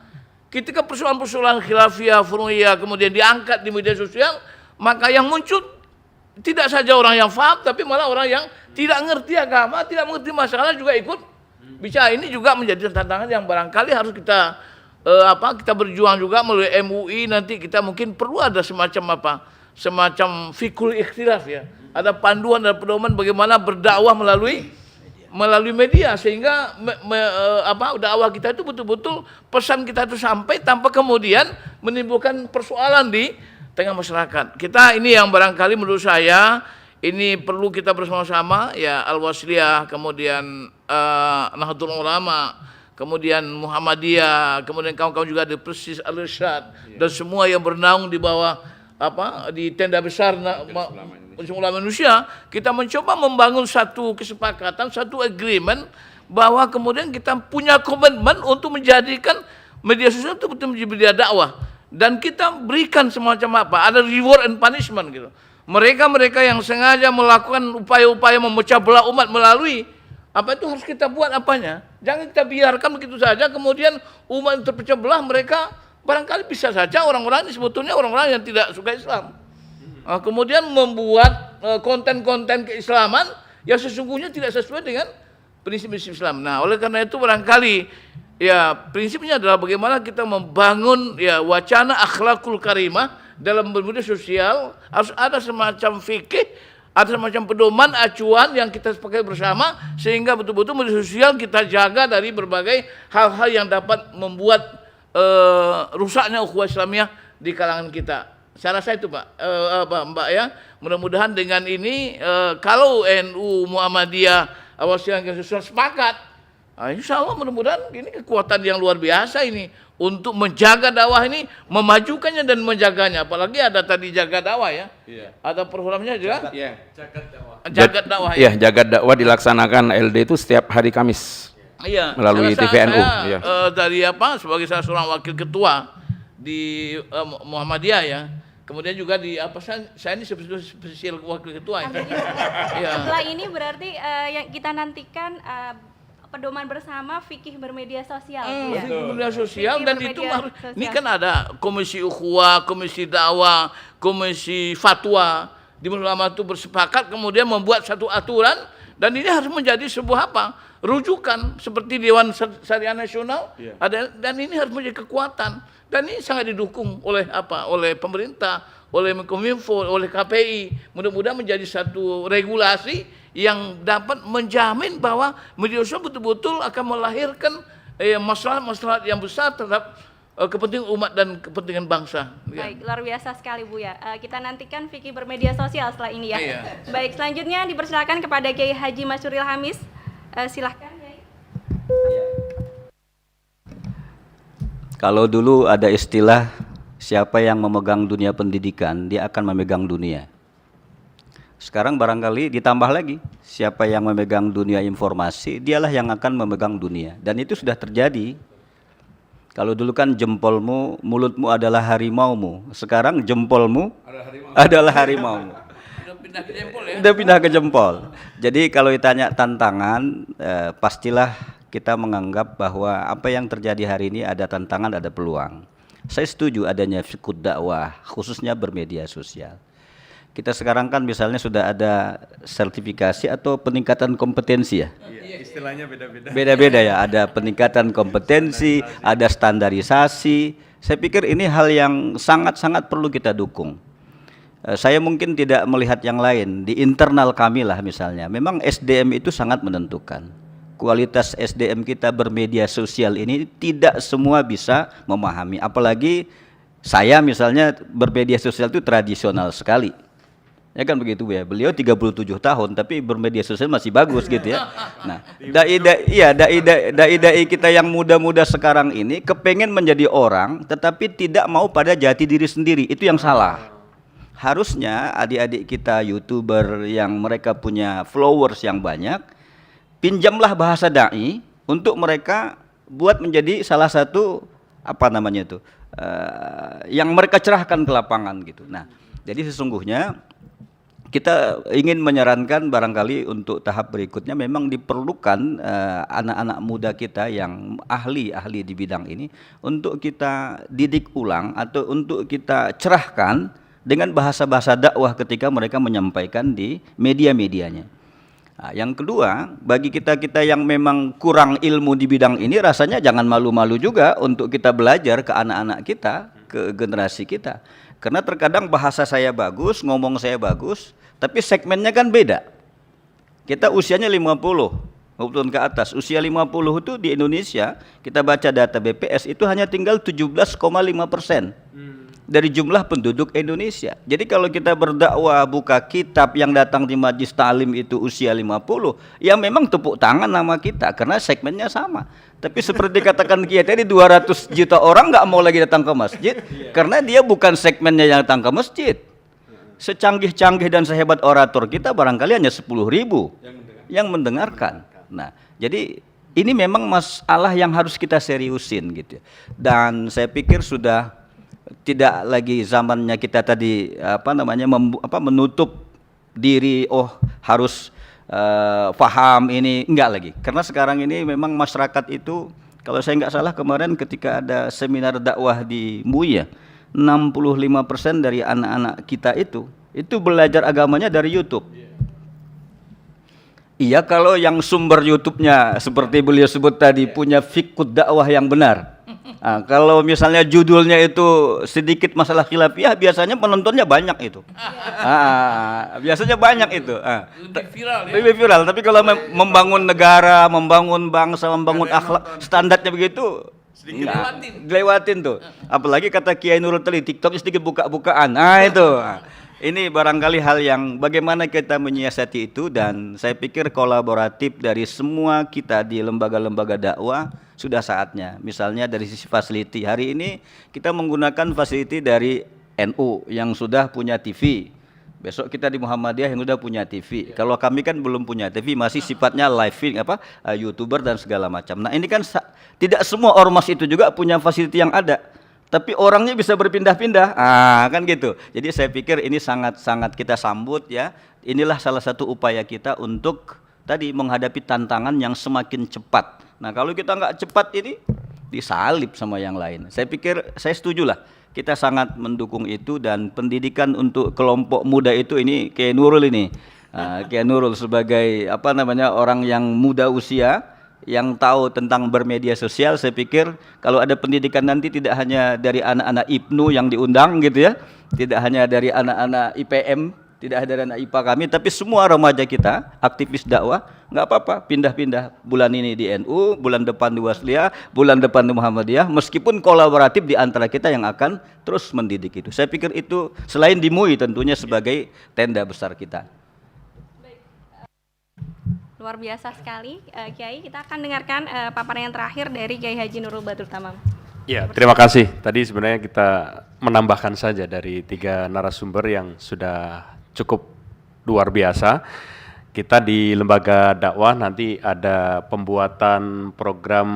ketika persoalan-persoalan khilafiyah, furu'iyah kemudian diangkat di media sosial, maka yang muncul tidak saja orang yang faham, tapi malah orang yang tidak ngerti agama, tidak mengerti masalah juga ikut bicara. Ini juga menjadi tantangan yang barangkali harus kita kita berjuang juga melalui MUI. Nanti kita mungkin perlu ada semacam fikul ikhtilaf ya. Ada panduan dan pedoman bagaimana berdakwah melalui media, sehingga dakwah kita itu betul-betul pesan kita itu sampai tanpa kemudian menimbulkan persoalan di tengah masyarakat. Kita ini yang barangkali menurut saya ini perlu kita bersama-sama ya, Al-Wasliyah, kemudian Nahdlatul Ulama, kemudian Muhammadiyah, kemudian kawan-kawan juga ada Persis Al-Irsyad dan semua yang bernaung di bawah di tenda besar Ulama Indonesia, kita mencoba membangun satu kesepakatan, satu agreement bahwa kemudian kita punya komitmen untuk menjadikan media sosial itu betul menjadi media dakwah, dan kita berikan semacam ada reward and punishment gitu. Mereka yang sengaja melakukan upaya-upaya memecah belah umat melalui itu harus kita buat apanya. Jangan kita biarkan begitu saja kemudian umat terpecah belah. Mereka barangkali bisa saja orang-orang ini sebetulnya orang-orang yang tidak suka Islam. Kemudian membuat konten-konten keislaman yang sesungguhnya tidak sesuai dengan prinsip-prinsip Islam. Nah, oleh karena itu barangkali ya prinsipnya adalah bagaimana kita membangun ya wacana akhlakul karimah dalam bermedia sosial. Harus ada semacam fikih, ada semacam pedoman acuan yang kita pakai bersama, sehingga betul-betul media sosial kita jaga dari berbagai hal-hal yang dapat membuat rusaknya ukhuwah Islamiyah di kalangan kita. Saya rasa itu Mbak ya. Mudah-mudahan dengan ini kalau NU Muhammadiyah Al-Wasliyah sepakat, insya Allah mudah-mudahan ini kekuatan yang luar biasa ini untuk menjaga dakwah ini, memajukannya dan menjaganya. Apalagi ada tadi jaga dakwah ya. Iya. Ada programnya juga. Jagat dakwah. Iya, jagat dakwah dilaksanakan LD itu setiap hari Kamis. Iya. Melalui TVNU. Saya, dari sebagai salah seorang wakil ketua di Muhammadiyah ya. Kemudian juga di saya ini spesial wakil ketua ya. Setelah ini berarti yang kita nantikan pedoman bersama fikih bermedia sosial. Fikih bermedia sosial, fikih dan bermedia itu harus sosial. Ini kan ada komisi ukhuwah, komisi dakwah, komisi fatwa. Di ulama itu bersepakat kemudian membuat satu aturan, dan ini harus menjadi sebuah rujukan seperti Dewan Syariah Nasional ada, dan ini harus menjadi kekuatan. Dan ini sangat didukung oleh oleh pemerintah, oleh Menkominfo, oleh KPI. Mudah-mudahan menjadi satu regulasi yang dapat menjamin bahwa media sosial betul-betul akan melahirkan masalah-masalah yang besar terhadap kepentingan umat dan kepentingan bangsa. Baik, luar biasa sekali Bu ya. Kita nantikan fikih bermedia sosial setelah ini ya. Iya. Baik, selanjutnya dipersilakan kepada Kiai Haji Masyuril Hamis. Silahkan Kiai. Kalau dulu ada istilah siapa yang memegang dunia pendidikan, dia akan memegang dunia. Sekarang barangkali ditambah lagi, siapa yang memegang dunia informasi, dialah yang akan memegang dunia. Dan itu sudah terjadi. Kalau dulu kan jempolmu, mulutmu adalah harimaumu. Sekarang jempolmu adalah harimaumu. Sudah pindah ke jempol ya. Udah pindah ke jempol. Jadi kalau ditanya tantangan, pastilah kita menganggap bahwa apa yang terjadi hari ini ada tantangan, ada peluang. Saya setuju adanya fikih dakwah, khususnya bermedia sosial. Kita sekarang kan misalnya sudah ada sertifikasi atau peningkatan kompetensi ya. Istilahnya beda-beda. Beda-beda ya, ada peningkatan kompetensi, ada standarisasi. Saya pikir ini hal yang sangat-sangat perlu kita dukung. Saya mungkin tidak melihat yang lain, di internal kami lah misalnya, memang SDM itu sangat menentukan. Kualitas SDM kita bermedia sosial ini tidak semua bisa memahami, apalagi saya misalnya bermedia sosial itu tradisional sekali. Ya kan begitu ya, beliau 37 tahun tapi bermedia sosial masih bagus gitu ya. Nah, dai-dai kita yang muda-muda sekarang ini kepengen menjadi orang tetapi tidak mau pada jati diri sendiri, itu yang salah. Harusnya adik-adik kita YouTuber yang mereka punya followers yang banyak, pinjamlah bahasa dai untuk mereka buat menjadi salah satu yang mereka cerahkan ke lapangan gitu. Nah, jadi sesungguhnya kita ingin menyarankan barangkali untuk tahap berikutnya memang diperlukan anak-anak muda kita yang ahli-ahli di bidang ini untuk kita didik ulang atau untuk kita cerahkan dengan bahasa-bahasa dakwah ketika mereka menyampaikan di media-medianya. Nah, yang kedua, bagi kita-kita yang memang kurang ilmu di bidang ini, rasanya jangan malu-malu juga untuk kita belajar ke anak-anak kita, ke generasi kita. Karena terkadang bahasa saya bagus, ngomong saya bagus, tapi segmennya kan beda. Kita usianya 50 tahun ke atas. Usia 50 itu di Indonesia, kita baca data BPS itu hanya tinggal 17,5% dari jumlah penduduk Indonesia. Jadi kalau kita berdakwah buka kitab yang datang di majlis ta'lim itu usia 50, ya memang tepuk tangan nama kita karena segmennya sama. Tapi seperti dikatakan Kiai tadi 200 juta orang nggak mau lagi datang ke masjid karena dia bukan segmennya yang datang ke masjid. Secanggih-canggih dan sehebat orator kita barangkali hanya 10.000 yang mendengarkan. Nah, jadi ini memang masalah yang harus kita seriusin gitu. Dan saya pikir sudah tidak lagi zamannya kita tadi menutup diri, harus paham ini, enggak lagi. Karena sekarang ini memang masyarakat itu, kalau saya enggak salah kemarin ketika ada seminar dakwah di MUI ya, 65% dari anak-anak kita itu belajar agamanya dari YouTube. Iya, kalau yang sumber YouTube-nya seperti beliau sebut tadi punya fiqh dakwah yang benar. Nah, kalau misalnya judulnya itu sedikit masalah khilafiyah, biasanya penontonnya banyak itu. Biasanya banyak itu. Lebih viral ya. Lebih viral. Tapi kalau membangun negara, membangun bangsa, membangun akhlak, standarnya begitu, dilewatin tuh. Apalagi kata Kiai Nurul tadi, TikTok sedikit buka-bukaan. Nah itu. Ini barangkali hal yang bagaimana kita menyiasati itu, dan saya pikir kolaboratif dari semua kita di lembaga-lembaga dakwah sudah saatnya. Misalnya dari sisi fasiliti, hari ini kita menggunakan fasiliti dari NU yang sudah punya TV. Besok kita di Muhammadiyah yang sudah punya TV. Kalau kami kan belum punya TV, masih sifatnya live YouTuber dan segala macam. Nah, ini kan tidak semua ormas itu juga punya fasiliti yang ada. Tapi orangnya bisa berpindah-pindah, kan gitu. Jadi saya pikir ini sangat-sangat kita sambut ya. Inilah salah satu upaya kita untuk tadi menghadapi tantangan yang semakin cepat. Nah kalau kita nggak cepat ini disalib sama yang lain. Saya pikir saya setujulah. Kita sangat mendukung itu, dan pendidikan untuk kelompok muda itu ini Kiai Nurul ini. Kiai Nurul sebagai orang yang muda usia, yang tahu tentang bermedia sosial, saya pikir kalau ada pendidikan nanti tidak hanya dari anak-anak IPNU yang diundang gitu ya, tidak hanya dari anak-anak IPM, tidak hanya dari anak IPA kami, tapi semua remaja kita, aktivis dakwah, nggak apa-apa, pindah-pindah, bulan ini di NU, bulan depan di Wasliyah, bulan depan di Muhammadiyah, meskipun kolaboratif di antara kita yang akan terus mendidik itu. Saya pikir itu selain di MUI tentunya sebagai tenda besar kita. Luar biasa sekali, Kiai. Kita akan dengarkan paparan yang terakhir dari Kiai Haji Nurul Badrut Tamam. Ya, terima kasih. Tadi sebenarnya kita menambahkan saja dari 3 narasumber yang sudah cukup luar biasa. Kita di lembaga dakwah nanti ada pembuatan program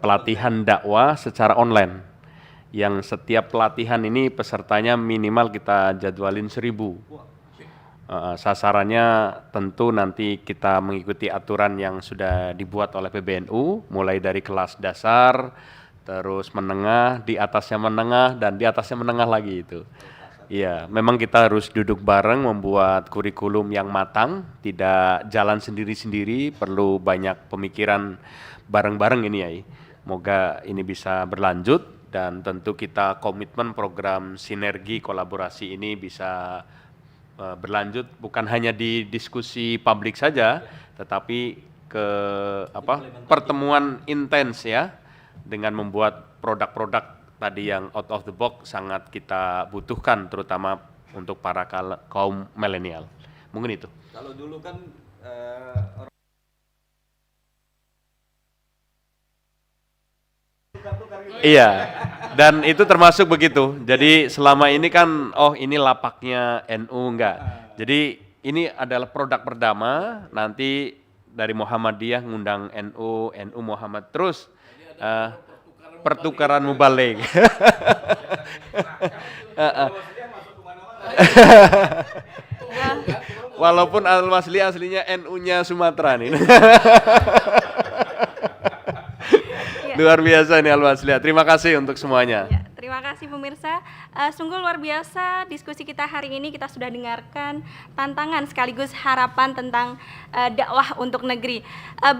pelatihan dakwah secara online. Yang setiap pelatihan ini pesertanya minimal kita jadwalin 1.000. Sasarannya tentu nanti kita mengikuti aturan yang sudah dibuat oleh PBNU, mulai dari kelas dasar, terus menengah, di atasnya menengah, dan di atasnya menengah lagi itu. Iya, memang kita harus duduk bareng membuat kurikulum yang matang, tidak jalan sendiri-sendiri, perlu banyak pemikiran bareng-bareng ini ya. Semoga ini bisa berlanjut, dan tentu kita komitmen program sinergi kolaborasi ini bisa berlanjut bukan hanya di diskusi publik saja, tetapi ke pertemuan intens ya, dengan membuat produk-produk tadi yang out of the box sangat kita butuhkan, terutama untuk para kaum milenial. Mungkin itu. Kalau dulu kan iya, dan itu termasuk begitu. Jadi selama ini kan, ini lapaknya NU, enggak. Jadi ini adalah produk pertama, nanti dari Muhammadiyah ngundang NU, NU Muhammad, terus pertukaran mubalik. Walaupun Al-Wasliyah aslinya NU-nya Sumatera nih. Luar biasa nih Al-Wasliyah. Terima kasih untuk semuanya. Ya, terima kasih pemirsa. Sungguh luar biasa diskusi kita hari ini. Kita sudah dengarkan tantangan sekaligus harapan tentang dakwah untuk negeri.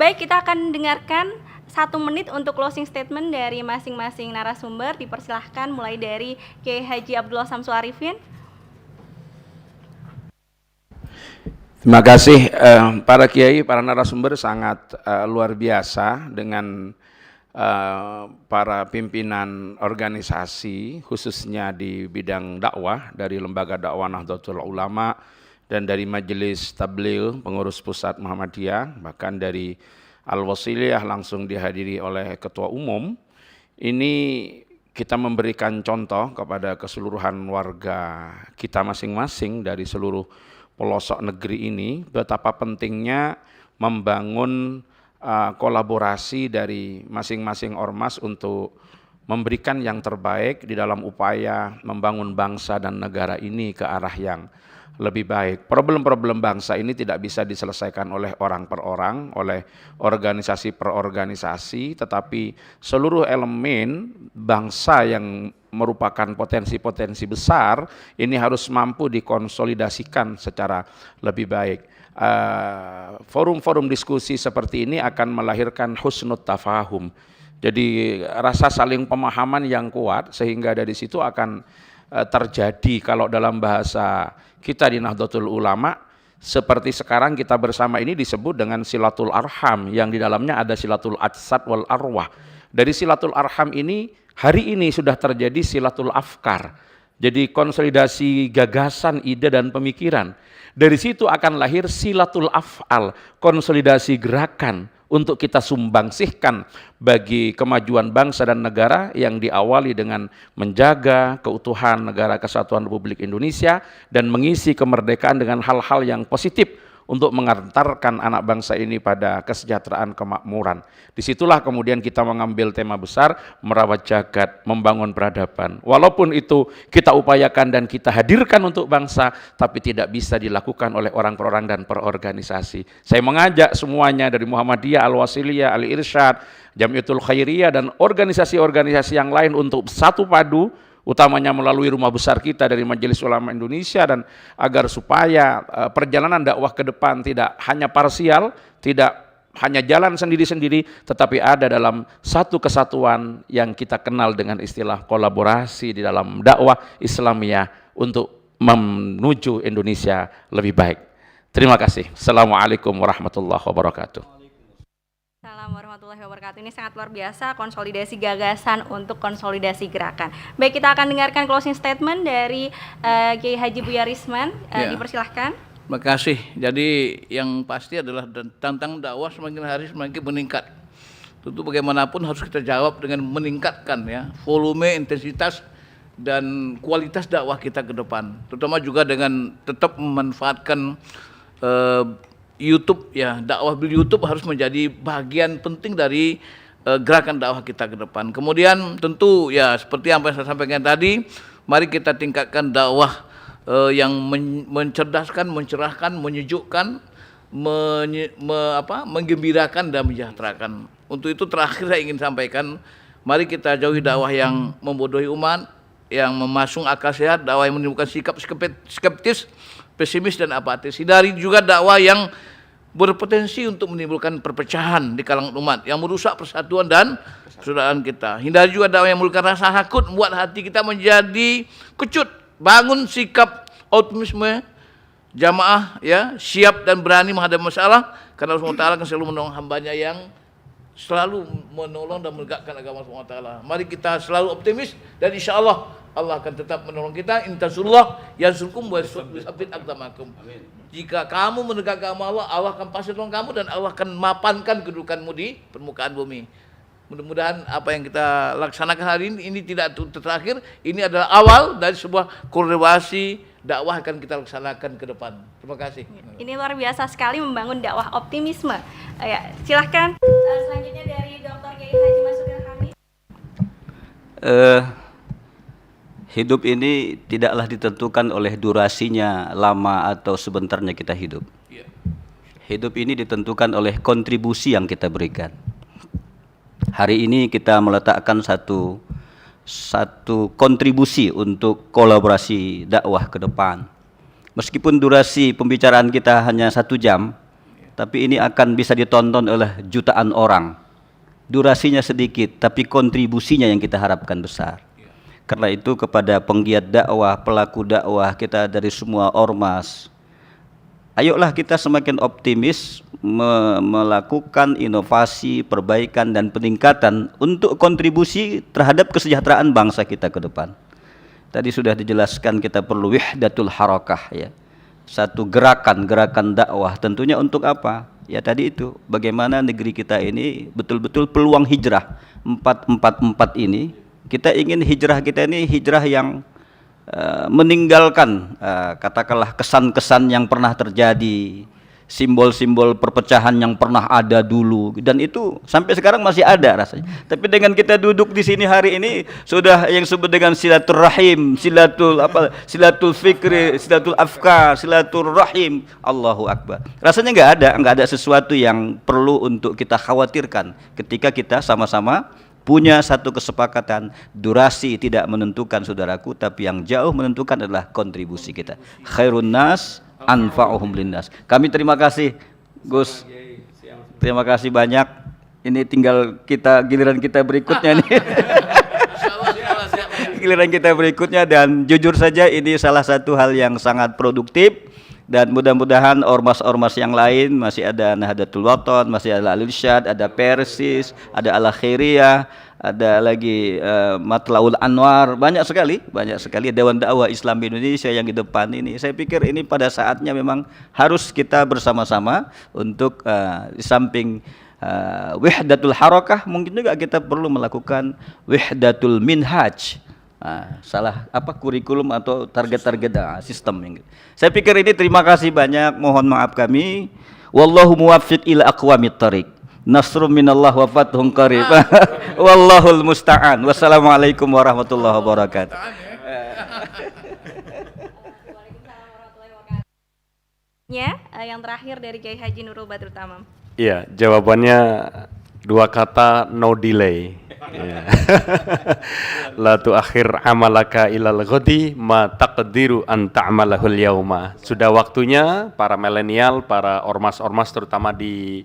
Baik, kita akan dengarkan 1 menit untuk closing statement dari masing-masing narasumber. Dipersilahkan mulai dari Kiai Haji Abdullah Samsu Arifin. Terima kasih para kiai, para narasumber sangat luar biasa dengan para pimpinan organisasi khususnya di bidang dakwah dari Lembaga Dakwah Nahdlatul Ulama dan dari Majelis Tabligh Pengurus Pusat Muhammadiyah, bahkan dari Al-Wasliyah langsung dihadiri oleh Ketua Umum. Ini kita memberikan contoh kepada keseluruhan warga kita masing-masing dari seluruh pelosok negeri ini betapa pentingnya membangun kolaborasi dari masing-masing ormas untuk memberikan yang terbaik di dalam upaya membangun bangsa dan negara ini ke arah yang lebih baik. Problem-problem bangsa ini tidak bisa diselesaikan oleh orang per orang, oleh organisasi per organisasi, tetapi seluruh elemen bangsa yang merupakan potensi-potensi besar ini harus mampu dikonsolidasikan secara lebih baik. Forum-forum diskusi seperti ini akan melahirkan husnul tafahum. Jadi rasa saling pemahaman yang kuat sehingga dari situ akan terjadi kalau dalam bahasa kita di Nahdlatul Ulama seperti sekarang kita bersama ini disebut dengan silatul arham yang di dalamnya ada silatul ajsad wal arwah. Dari silatul arham ini hari ini sudah terjadi silatul afkar. Jadi konsolidasi gagasan, ide dan pemikiran. Dari situ akan lahir silatul af'al, konsolidasi gerakan untuk kita sumbangsihkan bagi kemajuan bangsa dan negara yang diawali dengan menjaga keutuhan negara kesatuan Republik Indonesia dan mengisi kemerdekaan dengan hal-hal yang positif untuk mengantarkan anak bangsa ini pada kesejahteraan kemakmuran. Disitulah kemudian kita mengambil tema besar merawat jagat, membangun peradaban. Walaupun itu kita upayakan dan kita hadirkan untuk bangsa, tapi tidak bisa dilakukan oleh orang per orang dan per organisasi. Saya mengajak semuanya dari Muhammadiyah, Al-Wasliyah, Al-Irsyad, Jamiatul Khairiyah dan organisasi-organisasi yang lain untuk satu padu, utamanya melalui rumah besar kita dari Majelis Ulama Indonesia, dan agar supaya perjalanan dakwah ke depan tidak hanya parsial, tidak hanya jalan sendiri-sendiri, tetapi ada dalam satu kesatuan yang kita kenal dengan istilah kolaborasi di dalam dakwah Islamiyah untuk menuju Indonesia lebih baik. Terima kasih. Assalamualaikum warahmatullahi wabarakatuh. Assalamualaikum warahmatullahi wabarakatuh. Ini sangat luar biasa, konsolidasi gagasan untuk konsolidasi gerakan. Baik, kita akan dengarkan closing statement dari Kiai Haji Buya Risman. Dipersilahkan. Terima kasih. Jadi yang pasti adalah tentang dakwah semakin hari semakin meningkat. Tentu bagaimanapun harus kita jawab dengan meningkatkan ya volume, intensitas dan kualitas dakwah kita ke depan. Terutama juga dengan tetap memanfaatkan YouTube ya, dakwah bil YouTube harus menjadi bagian penting dari gerakan dakwah kita ke depan. Kemudian tentu ya seperti yang saya sampaikan tadi, mari kita tingkatkan dakwah yang mencerdaskan, mencerahkan, menyejukkan, menggembirakan dan mensejahterakan. Untuk itu terakhir saya ingin sampaikan, mari kita jauhi dakwah yang membodohi umat, yang memasung akal sehat, dakwah yang menimbulkan sikap skeptis, pesimis dan apatis. Hindari juga dakwah yang berpotensi untuk menimbulkan perpecahan di kalangan umat yang merusak persatuan dan persaudaraan kita. Hindari juga dakwah yang menimbulkan rasa takut, membuat hati kita menjadi kecut. Bangun sikap optimisme jamaah ya, siap dan berani menghadapi masalah karena Allah SWT akan selalu menolong hambanya yang selalu menolong dan menegakkan agama Allah SWT. Mari kita selalu optimis dan insya Allah Allah akan tetap menolong kita. In tansurullah yansurkum wa yusabbit aqdamakum. Jika kamu menegakkan agama Allah, Allah akan pasti tolong kamu dan Allah akan mapankan kedudukanmu di permukaan bumi. Mudah-mudahan apa yang kita laksanakan hari ini tidak terakhir. Ini adalah awal dari sebuah kolaborasi dakwah akan kita laksanakan ke depan. Terima kasih. Ini luar biasa sekali membangun dakwah optimisme. Ya, silahkan. Selanjutnya dari Dr. Kiai Haji Masudil Hamid. Hidup ini tidaklah ditentukan oleh durasinya lama atau sebentarnya kita hidup. Hidup ini ditentukan oleh kontribusi yang kita berikan. Hari ini kita meletakkan satu kontribusi untuk kolaborasi dakwah ke depan. Meskipun durasi pembicaraan kita hanya 1 jam, tapi ini akan bisa ditonton oleh jutaan orang. Durasinya sedikit, tapi kontribusinya yang kita harapkan besar. Karena itu kepada penggiat dakwah, pelaku dakwah kita dari semua ormas, ayolah kita semakin optimis melakukan inovasi, perbaikan dan peningkatan untuk kontribusi terhadap kesejahteraan bangsa kita ke depan. Tadi sudah dijelaskan kita perlu wihdatul harakah, ya. Satu gerakan dakwah, tentunya untuk apa? Ya tadi itu, bagaimana negeri kita ini betul-betul peluang hijrah 444 ini, kita ingin hijrah kita ini hijrah yang meninggalkan katakanlah kesan-kesan yang pernah terjadi, simbol-simbol perpecahan yang pernah ada dulu, dan itu sampai sekarang masih ada rasanya. Tapi dengan kita duduk di sini hari ini sudah yang disebut dengan silaturahim, silatul fikri, silatul afkar, silatul rahim. Allahu akbar. Rasanya nggak ada sesuatu yang perlu untuk kita khawatirkan ketika kita sama-sama punya satu kesepakatan. Durasi tidak menentukan saudaraku, tapi yang jauh menentukan adalah kontribusi kita. Khairun nas anfa'uhum linnas. Kami terima kasih Gus. Terima kasih banyak. Ini tinggal giliran kita berikutnya nih. Giliran kita berikutnya, dan jujur saja ini salah satu hal yang sangat produktif. Dan mudah-mudahan ormas-ormas yang lain, masih ada Nahdlatul Wathon, masih ada Al-Irsyad, ada Persis, ada Al-Khairiyah, ada lagi Matlaul Anwar, banyak sekali Dewan Dakwah Islam Indonesia yang di depan ini. Saya pikir ini pada saatnya memang harus kita bersama-sama untuk di samping wihdatul harakah, mungkin juga kita perlu melakukan wihdatul minhaj. Kurikulum atau target-target sistem yang gitu. Saya pikir ini, terima kasih banyak, mohon maaf kami. Wallahu muwaffiq ila aqwamit thariq. Nasrun minallah wa fathun qarib. Wallahul musta'an. Wassalamualaikum warahmatullahi wabarakatuh. Yang terakhir dari Kiai Haji Nurul Badrut Tamam. Iya, jawabannya 2 kata, no delay. Ya. La tuakhir amalaka ilal ghadi ma taqdiru an ta'malahul yauma. Sudah waktunya para milenial, para ormas-ormas terutama di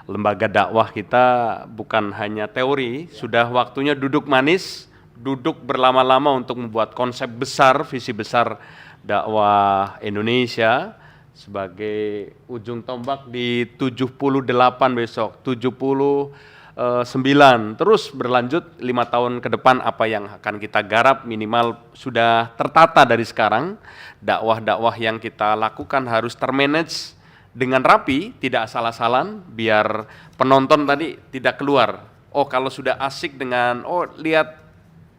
lembaga dakwah kita, bukan hanya teori, sudah waktunya duduk manis, duduk berlama-lama untuk membuat konsep besar, visi besar dakwah Indonesia sebagai ujung tombak di 78 besok, 79, terus berlanjut 5 tahun ke depan. Apa yang akan kita garap minimal sudah tertata dari sekarang. Dakwah-dakwah yang kita lakukan harus termanage dengan rapi, tidak asal-asalan, biar penonton tadi tidak keluar. Oh, kalau sudah asik dengan lihat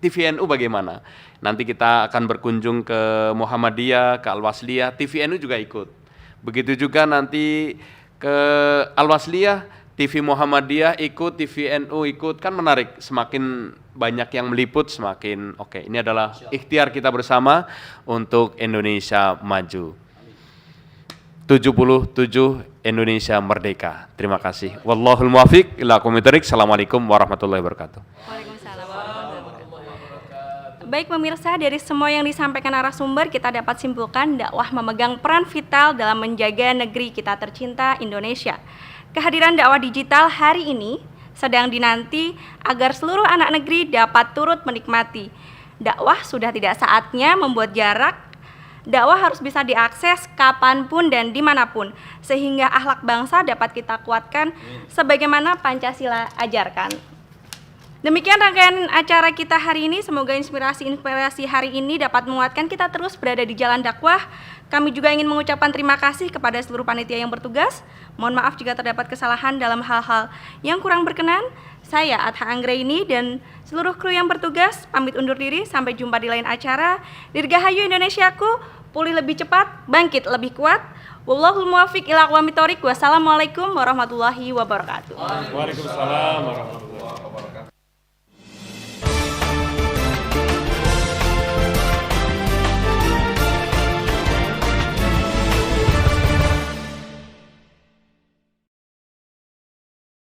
TVNU bagaimana, nanti kita akan berkunjung ke Muhammadiyah, ke Al-Wasliyah, TVNU juga ikut. Begitu juga nanti ke Al-Wasliyah, TV Muhammadiyah ikut, TVNU ikut, kan menarik. Semakin banyak yang meliput, semakin oke. Ini adalah ikhtiar kita bersama untuk Indonesia maju. 77 Indonesia merdeka. Terima kasih. Wallahul muwaffiq ila aqwamit thariq. Assalamualaikum warahmatullahi wabarakatuh. Waalaikumsalam warahmatullahi wabarakatuh. Baik pemirsa, dari semua yang disampaikan narasumber, kita dapat simpulkan dakwah memegang peran vital dalam menjaga negeri kita tercinta Indonesia. Kehadiran dakwah digital hari ini sedang dinanti agar seluruh anak negeri dapat turut menikmati. Dakwah sudah tidak saatnya membuat jarak. Dakwah harus bisa diakses kapanpun dan dimanapun, sehingga akhlak bangsa dapat kita kuatkan sebagaimana Pancasila ajarkan. Demikian rangkaian acara kita hari ini. Semoga inspirasi hari ini dapat menguatkan kita terus berada di jalan dakwah. Kami juga ingin mengucapkan terima kasih kepada seluruh panitia yang bertugas. Mohon maaf jika terdapat kesalahan dalam hal-hal yang kurang berkenan. Saya Adha Anggraini dan seluruh kru yang bertugas pamit undur diri. Sampai jumpa di lain acara. Dirgahayu Indonesiaku, pulih lebih cepat, bangkit lebih kuat. Wallahul muwaffiq ila aqwamit thoriq. Wassalamualaikum warahmatullahi wabarakatuh. Waalaikumsalam warahmatullahi wabarakatuh.